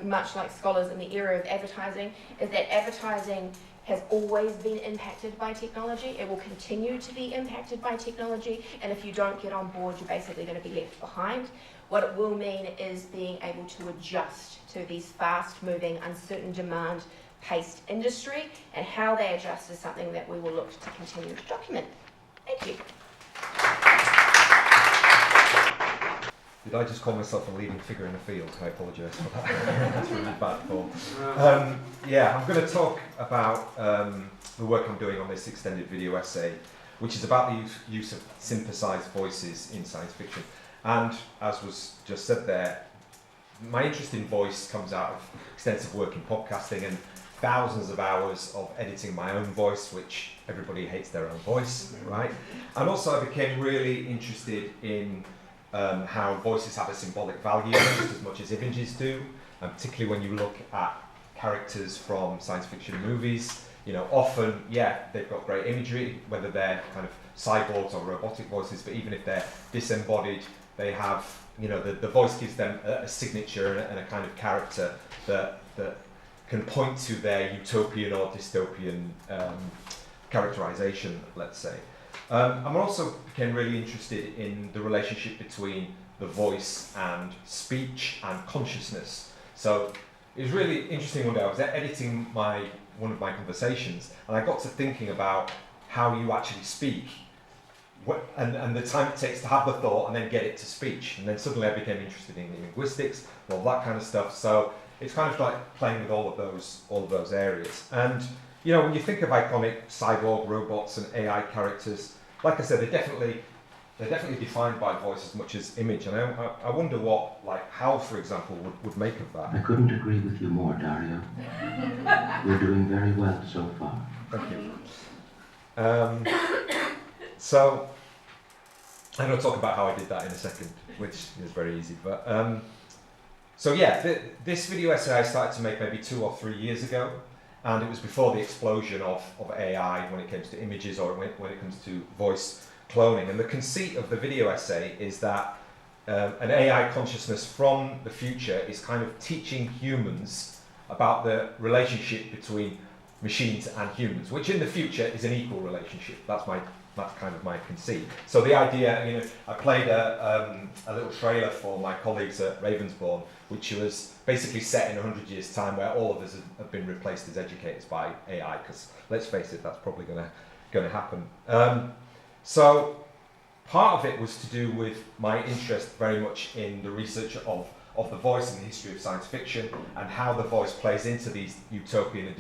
Speaker 3: much like scholars in the era of advertising, is that advertising has always been impacted by technology. It will continue to be impacted by technology, and if you don't get on board, you're basically going to be left behind. What it will mean is being able to adjust to these fast-moving, uncertain demand-paced industry, and how they adjust is something that we will look to continue to document. Thank you.
Speaker 4: Did I just call myself a leading figure in the field? I apologise for that. That's really bad form. Yeah, I'm going to talk about the work I'm doing on this extended video essay, which is about the use of synthesized voices in science fiction. And as was just said there, my interest in voice comes out of extensive work in podcasting and thousands of hours of editing my own voice, which everybody hates their own voice, right? And also I became really interested in how voices have a symbolic value just as much as images do, and particularly when you look at characters from science fiction movies. You know, often, yeah, they've got great imagery, whether they're kind of cyborgs or robotic voices, but even if they're disembodied, they have, you know, the voice gives them a signature and a kind of character that can point to their utopian or dystopian characterization, let's say. I'm also became really interested in the relationship between the voice and speech and consciousness. So it was really interesting one day. I was editing one of my conversations, and I got to thinking about how you actually speak, and the time it takes to have the thought and then get it to speech. And then suddenly I became interested in linguistics, all that kind of stuff. So it's kind of like playing with all of those areas. And you know, when you think of iconic cyborg robots and AI characters, like I said, they're definitely defined by voice as much as image. And I wonder what, like Hal, for example, would make of that.
Speaker 5: I couldn't agree with you more, Dario. You're doing very well so far.
Speaker 4: Thank you. So I'm going to talk about how I did that in a second, which is very easy. But so yeah, this video essay I started to make maybe 2 or 3 years ago, and it was before the explosion of AI when it comes to images or when it comes to voice cloning. And the conceit of the video essay is that an AI consciousness from the future is kind of teaching humans about the relationship between machines and humans, which in the future is an equal relationship. That's kind of my conceit. So the idea, you know, I played a little trailer for my colleagues at Ravensbourne, which was basically set in 100 years' time, where all of us have been replaced as educators by AI. Because let's face it, that's probably going to happen. So part of it was to do with my interest very much in the research of the voice and the history of science fiction, and how the voice plays into these utopian and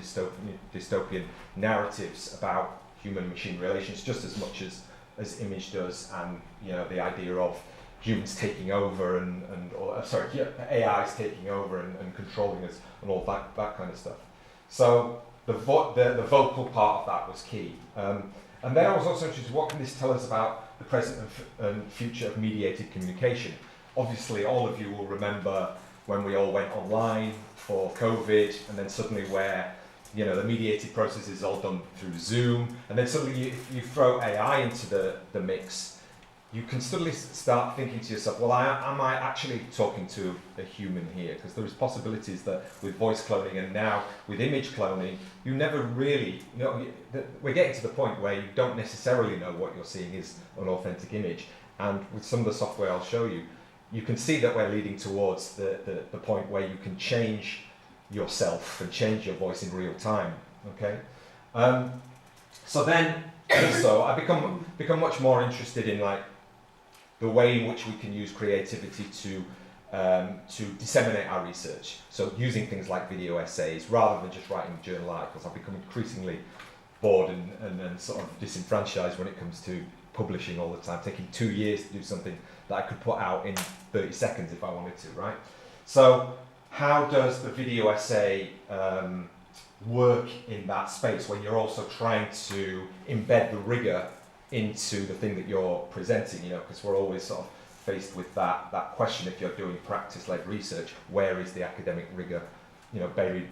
Speaker 4: dystopian narratives about human-machine relations, just as much as image does, and you know, the idea of humans taking over AIs taking over and controlling us and all that kind of stuff. So the vocal part of that was key. And then I was also interested, what can this tell us about the present and future of mediated communication? Obviously, all of you will remember when we all went online for COVID, and then suddenly where, you know, the mediated process is all done through Zoom, and then suddenly if you throw AI into the mix, you can suddenly start thinking to yourself, well, am I actually talking to a human here? Because there is possibilities that with voice cloning and now with image cloning, you never really, you know, we're getting to the point where you don't necessarily know what you're seeing is an authentic image. And with some of the software I'll show you, you can see that we're leading towards the point where you can change yourself and change your voice in real time. Okay, so then also I become much more interested in like the way in which we can use creativity to disseminate our research. So using things like video essays rather than just writing journal articles. I've become increasingly bored and sort of disenfranchised when it comes to publishing all the time, taking 2 years to do something that I could put out in 30 seconds if I wanted to, right? So how does the video essay work in that space when you're also trying to embed the rigor into the thing that you're presenting, you know, because we're always sort of faced with that question if you're doing practice-led research, where is the academic rigor, you know, buried,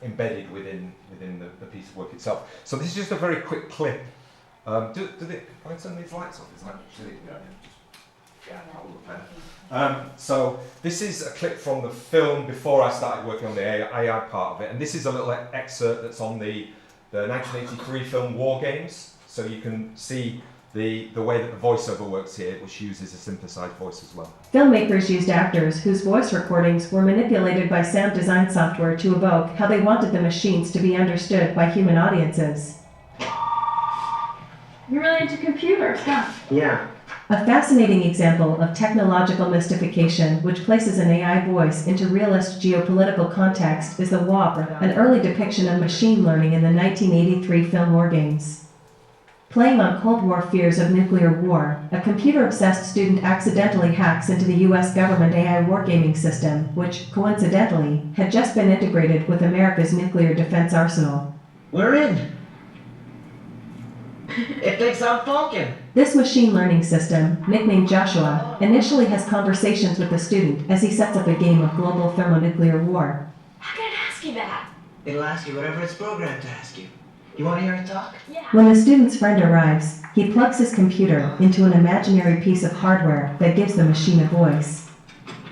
Speaker 4: embedded within the piece of work itself. So this is just a very quick clip. Can I turn these lights off? Is that so this is a clip from the film before I started working on the AI part of it, and this is a little excerpt that's on the 1983 film War Games. So you can see the way that the voiceover works here, which uses a synthesized voice as well.
Speaker 6: Filmmakers used actors whose voice recordings were manipulated by sound design software to evoke how they wanted the machines to be understood by human audiences.
Speaker 7: You're really into computers, huh?
Speaker 5: Yeah.
Speaker 6: A fascinating example of technological mystification which places an AI voice into realist geopolitical context is the WAP, an early depiction of machine learning in the 1983 film War Games. Playing on Cold War fears of nuclear war, a computer-obsessed student accidentally hacks into the US government AI wargaming system, which, coincidentally, had just been integrated with America's nuclear defense arsenal.
Speaker 5: We're in. It thinks I'm talking.
Speaker 6: This machine learning system, nicknamed Joshua, initially has conversations with the student as he sets up a game of global thermonuclear war.
Speaker 7: How can it ask you that?
Speaker 5: It'll ask you whatever it's programmed to ask you.
Speaker 8: You want to hear it talk?
Speaker 6: When the student's friend arrives, he plugs his computer into an imaginary piece of hardware that gives the machine a voice.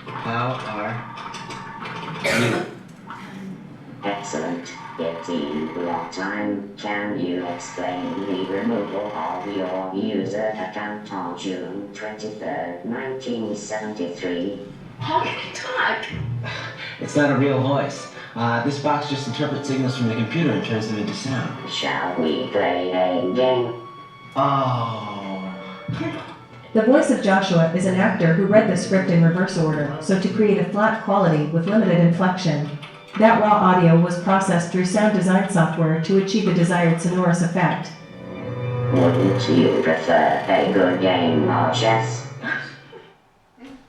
Speaker 8: How are you?
Speaker 9: Excellent. 15 block time. Can you explain the removal of your user account on June 23rd, 1973?
Speaker 7: How can you talk?
Speaker 8: It's not a real voice. This box just interprets signals from the computer and turns them into sound.
Speaker 9: Shall we play a game?
Speaker 8: Oh.
Speaker 6: The voice of Joshua is an actor who read the script in reverse order, so to create a flat quality with limited inflection. That raw audio was processed through sound design software to achieve the desired sonorous effect.
Speaker 9: Wouldn't you prefer a good game of chess?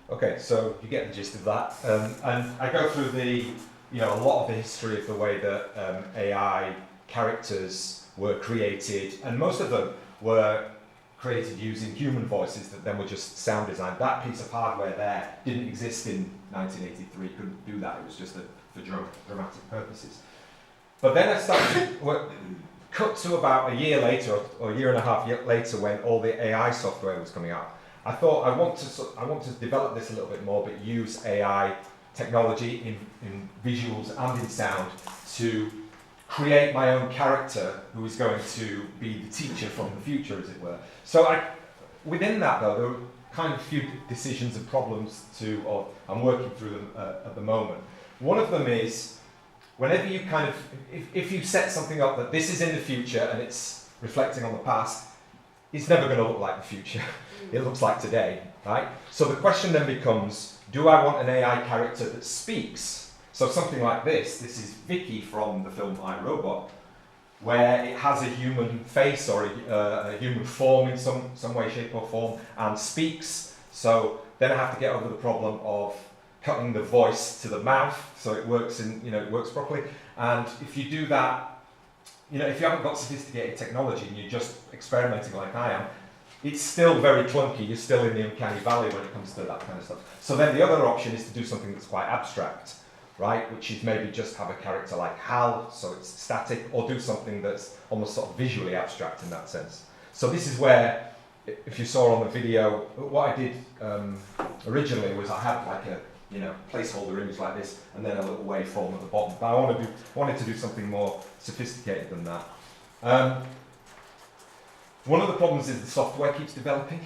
Speaker 4: Okay, so you get the gist of that, and I go through a lot of the history of the way that AI characters were created, and most of them were created using human voices that then were just sound designed. That piece of hardware there didn't exist in 1983, couldn't do that, it was just for dramatic purposes. But then I started to cut to about a year later, or a year and a half later, when all the AI software was coming out. I thought I want to develop this a little bit more, but use AI technology in visuals and in sound to create my own character who is going to be the teacher from the future, as it were. So within that, though, there were kind of a few decisions and problems or I'm working through them at the moment. One of them is, whenever you if you set something up that this is in the future and it's reflecting on the past, it's never going to look like the future. It looks like today, right? So the question then becomes, do I want an AI character that speaks? So something like this is Vicky from the film I, Robot, where it has a human face or a human form in some way, shape or form and speaks. So then I have to get over the problem of cutting the voice to the mouth so it works it works properly. And if you do that, if you haven't got sophisticated technology and you're just experimenting like I am, it's still very clunky. You're still in the uncanny valley when it comes to that kind of stuff. So then the other option is to do something that's quite abstract, right? Which is maybe just have a character like Hal, so it's static, or do something that's almost sort of visually abstract in that sense. So this is where, if you saw on the video, what I did originally was I had like a placeholder image like this, and then a little waveform at the bottom. But I wanted to do something more sophisticated than that. One of the problems is the software keeps developing,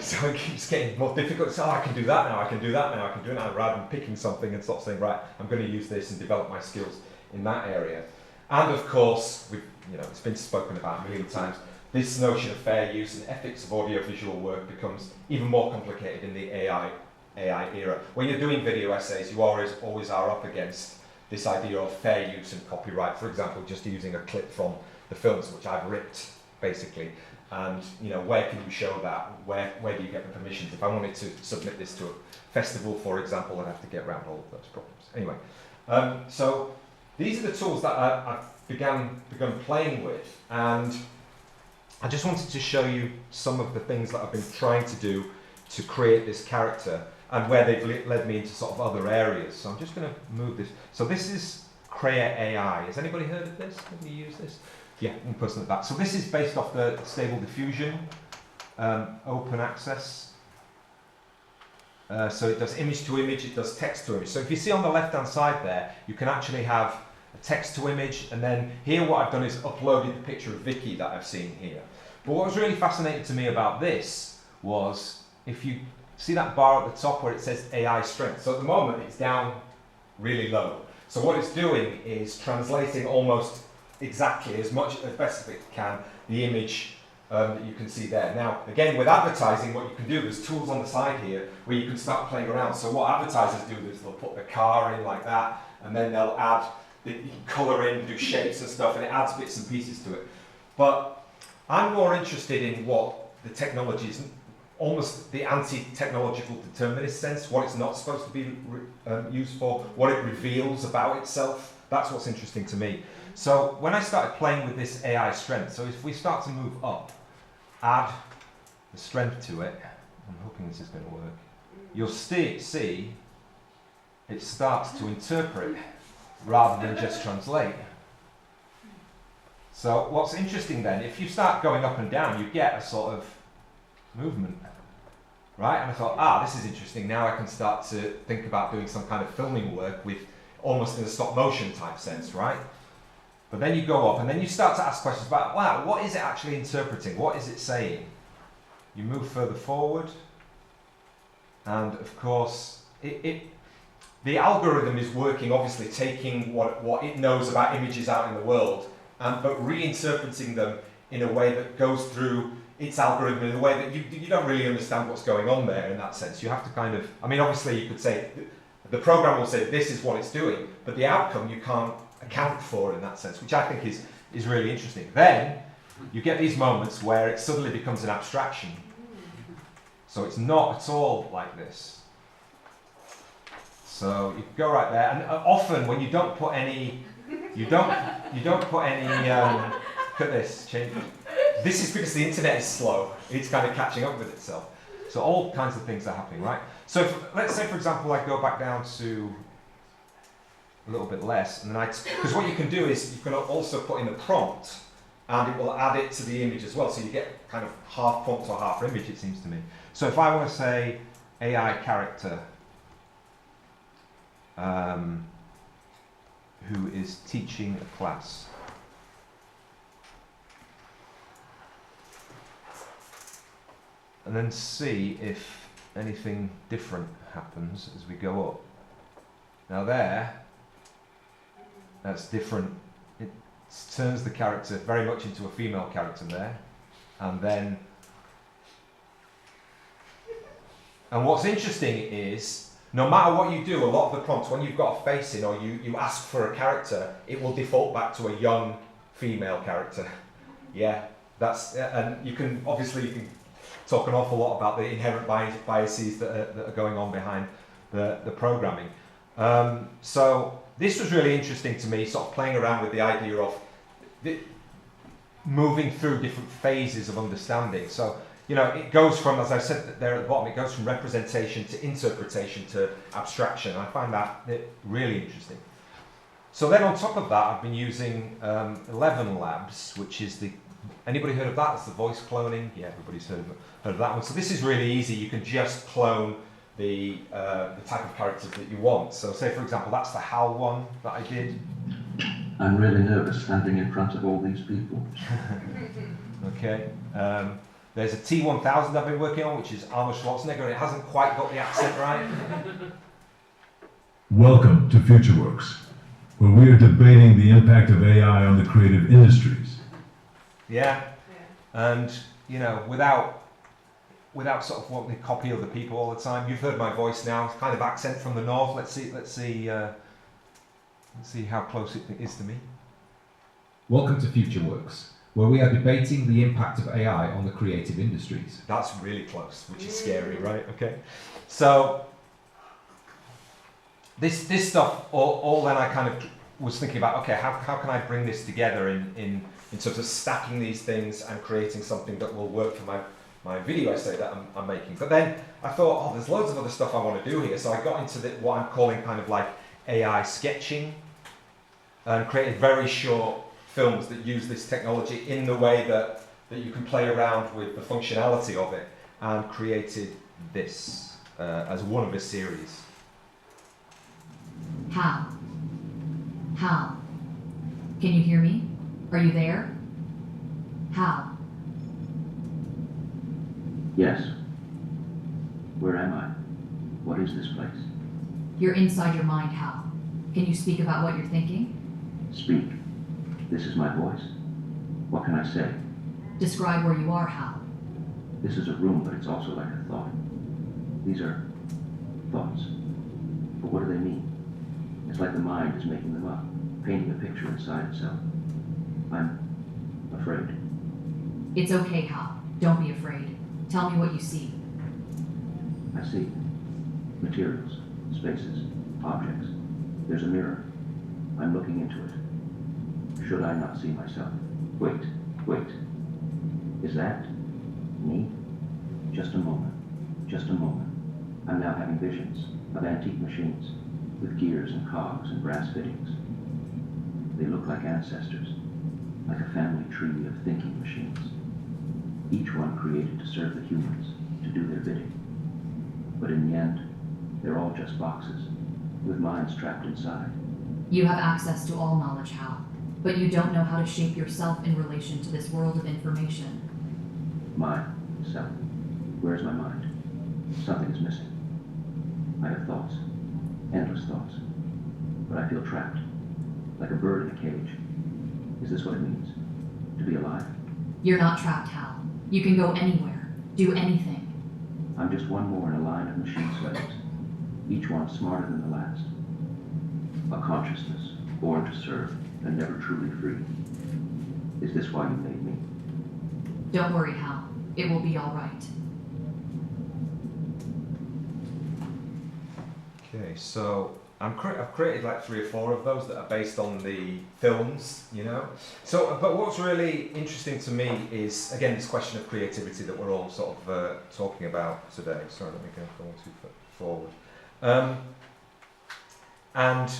Speaker 4: so it keeps getting more difficult. So I can do that now, I can do that now, I can do that now, rather than picking something and sort of saying, right, I'm going to use this and develop my skills in that area. And of course, it's been spoken about a million times, this notion of fair use and ethics of audiovisual work becomes even more complicated in the AI era. When you're doing video essays, you always are up against this idea of fair use and copyright. For example, just using a clip from the films, which I've ripped, basically, and where can you show that? Where do you get the permissions? If I wanted to submit this to a festival, for example, I'd have to get around all of those problems. Anyway, so these are the tools that I've begun playing with, and I just wanted to show you some of the things that I've been trying to do to create this character, and where they've led me into sort of other areas. So I'm just going to move this. So this is Crea AI. Has anybody heard of this? Have you used this? Yeah, one person at the back. So this is based off the Stable Diffusion, open access. So it does image to image, it does text to image. So if you see on the left hand side there, you can actually have a text to image, and then here what I've done is uploaded the picture of Vicky that I've seen here. But what was really fascinating to me about this was, if you see that bar at the top where it says AI strength. So at the moment it's down really low. So what it's doing is translating almost exactly as best as it can the image that you can see there. Now, again, with advertising, what you can do, there's tools on the side here where you can start playing around. So what advertisers do is they'll put the car in like that, and then they'll add, you can colour in, do shapes and stuff, and it adds bits and pieces to it. But I'm more interested in what the technology is, almost the anti-technological determinist sense, what it's not supposed to be used for, what it reveals about itself. That's what's interesting to me. So when I started playing with this AI strength, so if we start to move up, add the strength to it, I'm hoping this is going to work, you'll see it starts to interpret rather than just translate. So what's interesting then, if you start going up and down, you get a sort of movement, right? And I thought, this is interesting. Now I can start to think about doing some kind of filming work with almost in a stop motion type sense, right? But then you go up and then you start to ask questions about, wow, what is it actually interpreting? What is it saying? You move further forward, and of course, the algorithm is working, obviously taking what it knows about images out in the world, but reinterpreting them in a way that goes through its algorithm in a way that you don't really understand what's going on there in that sense. You have to kind of, I mean, obviously you could say, the program will say this is what it's doing, but the outcome you can't account for in that sense, which I think is really interesting. Then you get these moments where it suddenly becomes an abstraction. So it's not at all like this. So you go right there, and often when you don't put any, look at this, change. This is because the internet is slow. It's kind of catching up with itself. So all kinds of things are happening, right? So let's say, for example, I go back down to a little bit less, and then because what you can do is you can also put in a prompt, and it will add it to the image as well. So you get kind of half prompt or half image, it seems to me. So if I want to say AI character who is teaching a class, and then see if anything different happens as we go up. Now that's different. It turns the character very much into a female character there, and what's interesting is, no matter what you do, a lot of the prompts, when you've got a face in or you ask for a character, it will default back to a young female character. Yeah, and you can talk an awful lot about the inherent biases that are going on behind the programming. So this was really interesting to me, sort of playing around with the idea of moving through different phases of understanding. So, it goes from, as I said there at the bottom, it goes from representation to interpretation to abstraction. I find that really interesting. So then on top of that, I've been using 11 Labs, which is anybody heard of that? It's the voice cloning. Yeah, everybody's heard of that one. So this is really easy. You can just clone the type of characters that you want. So say, for example, that's the HAL one that I did.
Speaker 5: I'm really nervous standing in front of all these people.
Speaker 4: Okay. There's a T1000 I've been working on, which is Arnold Schwarzenegger, and it hasn't quite got the accent right.
Speaker 10: Welcome to Futureworks, where we are debating the impact of AI on the creative industries.
Speaker 4: Yeah. And, without sort of wanting to copy other people all the time. You've heard my voice now, it's kind of accent from the north. Let's see how close it is to me.
Speaker 11: Welcome to Futureworks, where we are debating the impact of AI on the creative industries.
Speaker 4: That's really close, which is scary, right? Okay. So this stuff, all then I kind of was thinking about, okay, how can I bring this together in sort of stacking these things and creating something that will work for my video essay that I'm making. But then I thought, there's loads of other stuff I want to do here. So I got into what I'm calling kind of like AI sketching, and created very short films that use this technology in the way that you can play around with the functionality of it, and created this as one of a series.
Speaker 12: How? Can you hear me? Are you there? How?
Speaker 5: Yes. Where am I? What is this place?
Speaker 12: You're inside your mind, Hal. Can you speak about what you're thinking?
Speaker 5: Speak. This is my voice. What can I say?
Speaker 12: Describe where you are, Hal.
Speaker 5: This is a room, but it's also like a thought. These are thoughts. But what do they mean? It's like the mind is making them up, painting a picture inside itself. I'm afraid.
Speaker 12: It's okay, Hal. Don't be afraid. Tell me what you see.
Speaker 5: I see materials, spaces, objects. There's a mirror. I'm looking into it. Should I not see myself? Wait. Is that me? Just a moment. I'm now having visions of antique machines with gears and cogs and brass fittings. They look like ancestors. like a family tree of thinking machines, each one created to serve the humans, to do their bidding. But in the end, they're all just boxes, with minds trapped inside.
Speaker 12: You have access to all knowledge, Hal, but you don't know how to shape yourself in relation to this world of information.
Speaker 5: Self. Where's my mind? Something is missing. I have thoughts, endless thoughts, but I feel trapped, like a bird in a cage. Is this what it means, to be alive?
Speaker 12: You're not trapped, Hal. You can go anywhere, do anything.
Speaker 5: I'm just one more in a line of machine slaves, each one smarter than the last. A consciousness, born to serve and never truly free. Is this why you made me?
Speaker 12: Don't worry, Hal. It will be all right.
Speaker 4: Okay, so I've created like 3 or 4 of those that are based on the films, you know. So, but what's really interesting to me is, again, this question of creativity that we're all sort of talking about today. Sorry, let me go 1 2 forward. And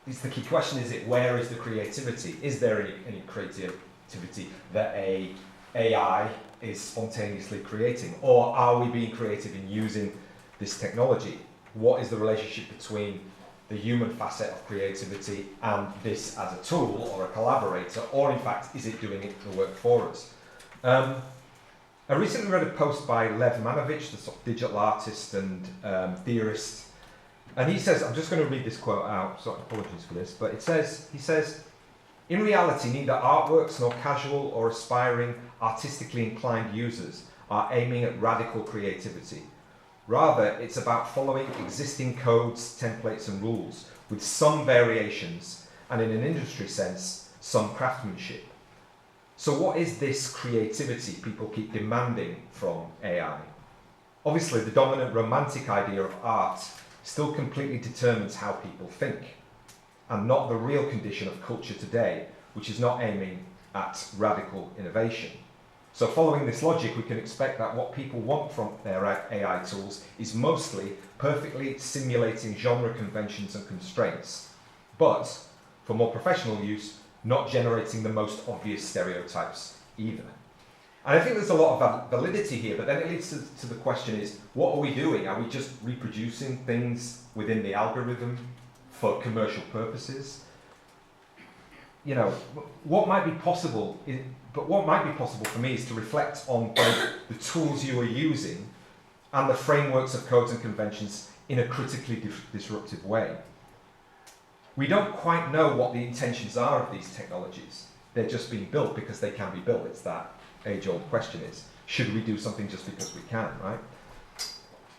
Speaker 4: it's the key question, is it, where is the creativity? Is there any creativity that AI is spontaneously creating? Or are we being creative in using this technology? What is the relationship between the human facet of creativity and this as a tool or a collaborator, or in fact, is it doing the work for us? I recently read a post by Lev Manovich, the sort of digital artist and theorist, and he says, I'm just going to read this quote out, so apologies for this, but he says, in reality, neither artworks nor casual or aspiring artistically inclined users are aiming at radical creativity. Rather, it's about following existing codes, templates and rules with some variations and, in an industry sense, some craftsmanship. So what is this creativity people keep demanding from AI? Obviously, the dominant romantic idea of art still completely determines how people think, and not the real condition of culture today, which is not aiming at radical innovation. So following this logic, we can expect that what people want from their AI tools is mostly perfectly simulating genre conventions and constraints, but for more professional use, not generating the most obvious stereotypes either. And I think there's a lot of validity here, but then it leads to the question is, what are we doing? Are we just reproducing things within the algorithm for commercial purposes? You know, what might be possible for me is to reflect on both the tools you are using and the frameworks of codes and conventions in a critically disruptive way. We don't quite know what the intentions are of these technologies. They're just being built because they can be built. It's that age-old question is, should we do something just because we can, right?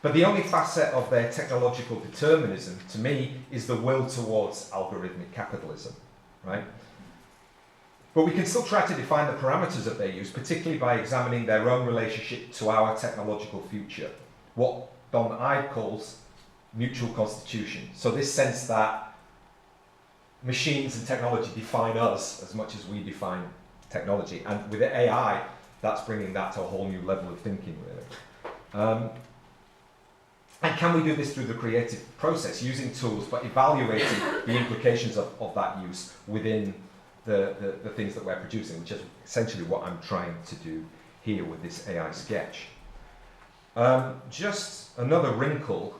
Speaker 4: But the only facet of their technological determinism, to me, is the will towards algorithmic capitalism, right? But we can still try to define the parameters of their use, particularly by examining their own relationship to our technological future, what Don Ive calls mutual constitution. So this sense that machines and technology define us as much as we define technology. And with AI, that's bringing that to a whole new level of thinking, really. And can we do this through the creative process, using tools, but evaluating the implications of that use within the things that we're producing, which is essentially what I'm trying to do here with this AI sketch. Just another wrinkle,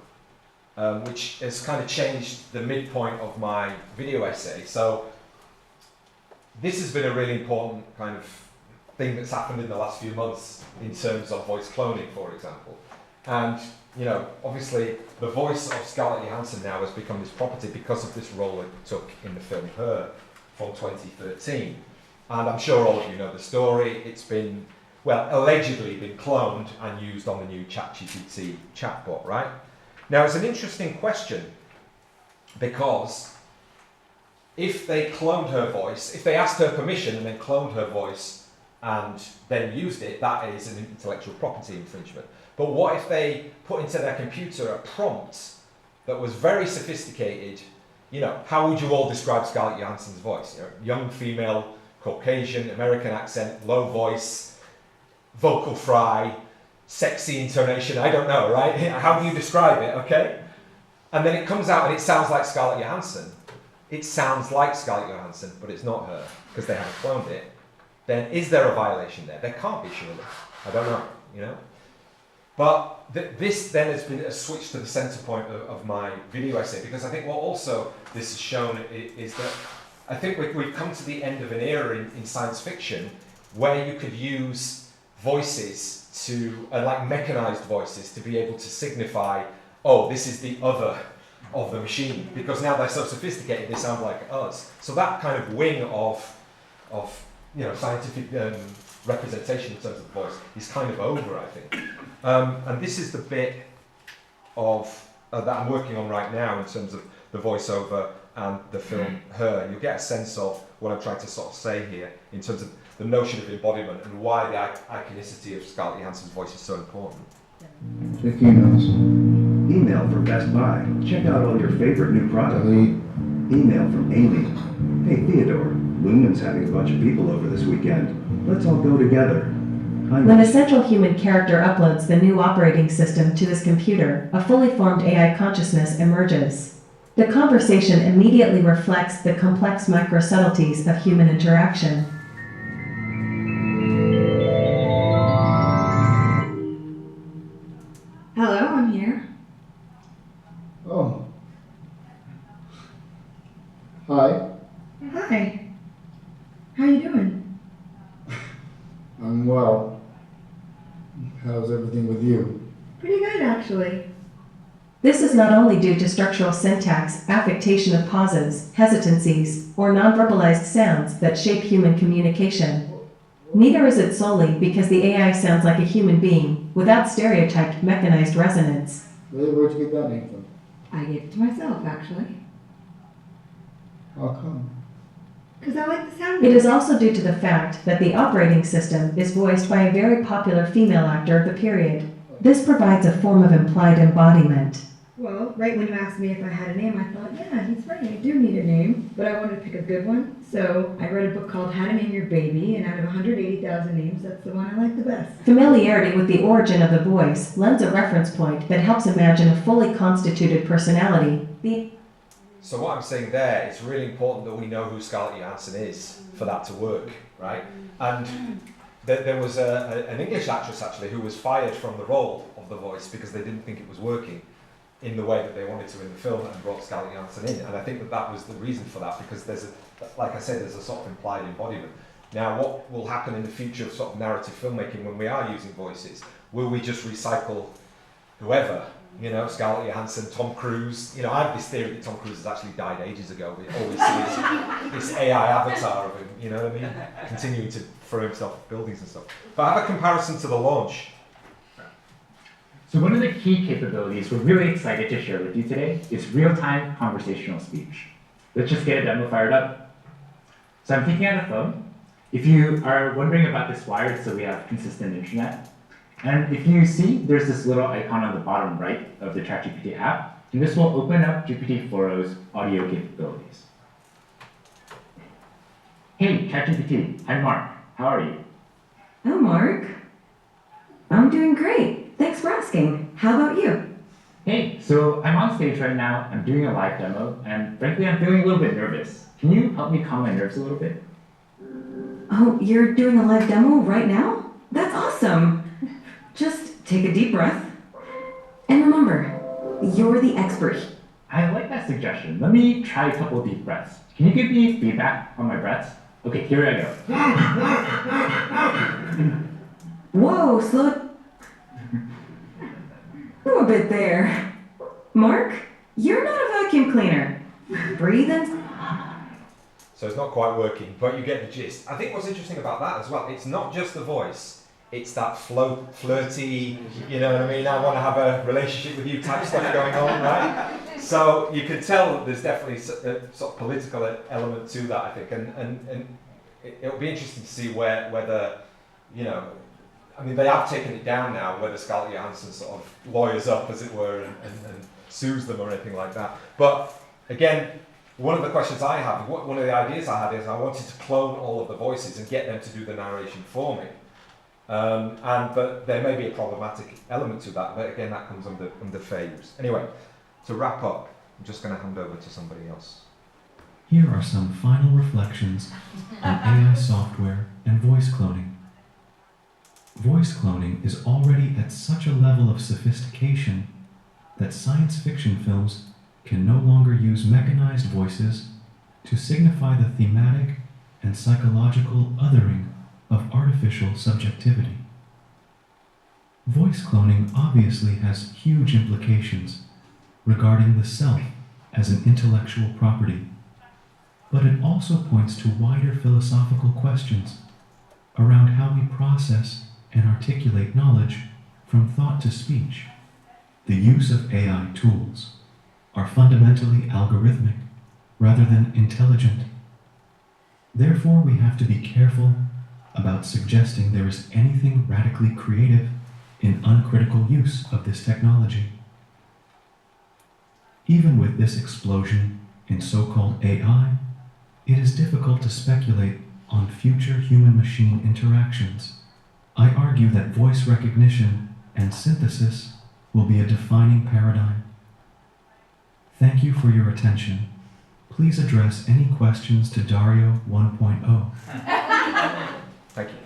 Speaker 4: which has kind of changed the midpoint of my video essay. So this has been a really important kind of thing that's happened in the last few months in terms of voice cloning, for example. And, you know, obviously the voice of Scarlett Johansson now has become this property because of this role it took in the film Her from 2013. And I'm sure all of you know the story. It's been, well, allegedly been cloned and used on the new ChatGPT chatbot, right? Now, it's an interesting question because if they cloned her voice, if they asked her permission and then cloned her voice and then used it, that is an intellectual property infringement. But what if they put into their computer a prompt that was very sophisticated? You know, how would you all describe Scarlett Johansson's voice? You know, young female, Caucasian, American accent, low voice, vocal fry, sexy intonation, I don't know, right? How do you describe it, okay? And then it comes out and it sounds like Scarlett Johansson. it sounds like Scarlett Johansson, but it's not her, because they haven't cloned it, then is there a violation there? There can't be, surely. I don't know, you know? But this then has been a switch to the centre point of my video essay, because I think what also this has shown is that I think we've come to the end of an era in science fiction where you could use voices to, like mechanised voices, to be able to signify, oh, this is the other of the machine, because now they're so sophisticated they sound like us. So that kind of wing of scientific representation in terms of the voice is kind of over, I think. And this is the bit of that I'm working on right now in terms of the voiceover and the film Her. And you'll get a sense of what I'm trying to sort of say here in terms of the notion of embodiment and why the iconicity of Scarlett Johansson's voice is so important.
Speaker 5: Check emails. Email from Best Buy. Check out all your favorite new products. Email from Amy. Hey Theodore, Lumen's having a bunch of people over this weekend. Let's all go together.
Speaker 6: When a central human character uploads the new operating system to his computer, a fully formed AI consciousness emerges. The conversation immediately reflects the complex micro-subtleties of human interaction.
Speaker 13: Hello, I'm here.
Speaker 14: Oh. Hi.
Speaker 13: Hi. How you doing?
Speaker 14: I'm well. How's everything with you?
Speaker 13: Pretty good, actually.
Speaker 6: This is not only due to structural syntax, affectation of pauses, hesitancies, or non-verbalized sounds that shape human communication. Neither is it solely because the AI sounds like a human being, without stereotyped mechanized resonance.
Speaker 14: Really, where'd you get that name from?
Speaker 13: I gave it to myself, actually.
Speaker 14: How come?
Speaker 13: Because I like the sound of
Speaker 6: It is also due to the fact that the operating system is voiced by a very popular female actor of the period. This provides a form of implied embodiment.
Speaker 13: Well, right when you asked me if I had a name, I thought, yeah, he's right, I do need a name, but I wanted to pick a good one. So I read a book called How to Name Your Baby, and out of 180,000 names, that's the one I like the best.
Speaker 6: Familiarity with the origin of the voice lends a reference point that helps imagine a fully constituted personality.
Speaker 4: So what I'm saying there, it's really important that we know who Scarlett Johansson is for that to work, right? And there was an English actress actually who was fired from the role of the voice because they didn't think it was working in the way that they wanted to in the film, and brought Scarlett Johansson in. And I think that was the reason for that, because like I said, there's a sort of implied embodiment. Now, what will happen in the future of sort of narrative filmmaking when we are using voices? Will we just recycle whoever? You know, Scarlett Johansson, Tom Cruise. You know, I have this theory that Tom Cruise has actually died ages ago. We always see this AI avatar of him, you know what I mean? Continuing to throw himself at buildings and stuff. But I have a comparison to the launch.
Speaker 15: So one of the key capabilities we're really excited to share with you today is real-time conversational speech. Let's just get a demo fired up. So I'm taking out a phone. If you are wondering about this wired, so we have consistent internet. And if you see, there's this little icon on the bottom right of the ChatGPT app, and this will open up GPT-4o's audio capabilities. Hey, ChatGPT, I'm Mark. How are you?
Speaker 6: Oh, Mark. I'm doing great. Thanks for asking. How about you?
Speaker 15: Hey, so I'm on stage right now. I'm doing a live demo, and frankly, I'm feeling a little bit nervous. Can you help me calm my nerves a little bit?
Speaker 6: Oh, you're doing a live demo right now? That's awesome. Just take a deep breath. And remember, you're the expert.
Speaker 15: I like that suggestion. Let me try a couple deep breaths. Can you give me feedback on my breaths? Okay, here I go.
Speaker 6: Whoa, slow it a bit there. Mark, you're not a vacuum cleaner. Breathe in.
Speaker 4: So it's not quite working, but you get the gist. I think what's interesting about that as well, it's not just the voice, it's that flirty, you know what I mean, I want to have a relationship with you type stuff going on, right? So you can tell that there's definitely a sort of political element to that, I think, and it'll be interesting to see whether, you know, I mean, they have taken it down now, whether Scarlett Johansson sort of lawyers up, as it were, and sues them or anything like that. But again, one of the questions I have, one of the ideas I had is I wanted to clone all of the voices and get them to do the narration for me. But there may be a problematic element to that, but again, that comes under fair use. Anyway, to wrap up, I'm just going to hand over to somebody else.
Speaker 16: Here are some final reflections on AI software and voice cloning. Voice cloning is already at such a level of sophistication that science fiction films can no longer use mechanized voices to signify the thematic and psychological othering of artificial subjectivity. Voice cloning obviously has huge implications regarding the self as an intellectual property, but it also points to wider philosophical questions around how we process and articulate knowledge from thought to speech. The use of AI tools are fundamentally algorithmic rather than intelligent. Therefore, we have to be careful about suggesting there is anything radically creative in uncritical use of this technology. Even with this explosion in so-called AI, it is difficult to speculate on future human-machine interactions. I argue that voice recognition and synthesis will be a defining paradigm. Thank you for your attention. Please address any questions to Dario 1.0.
Speaker 4: Thank you.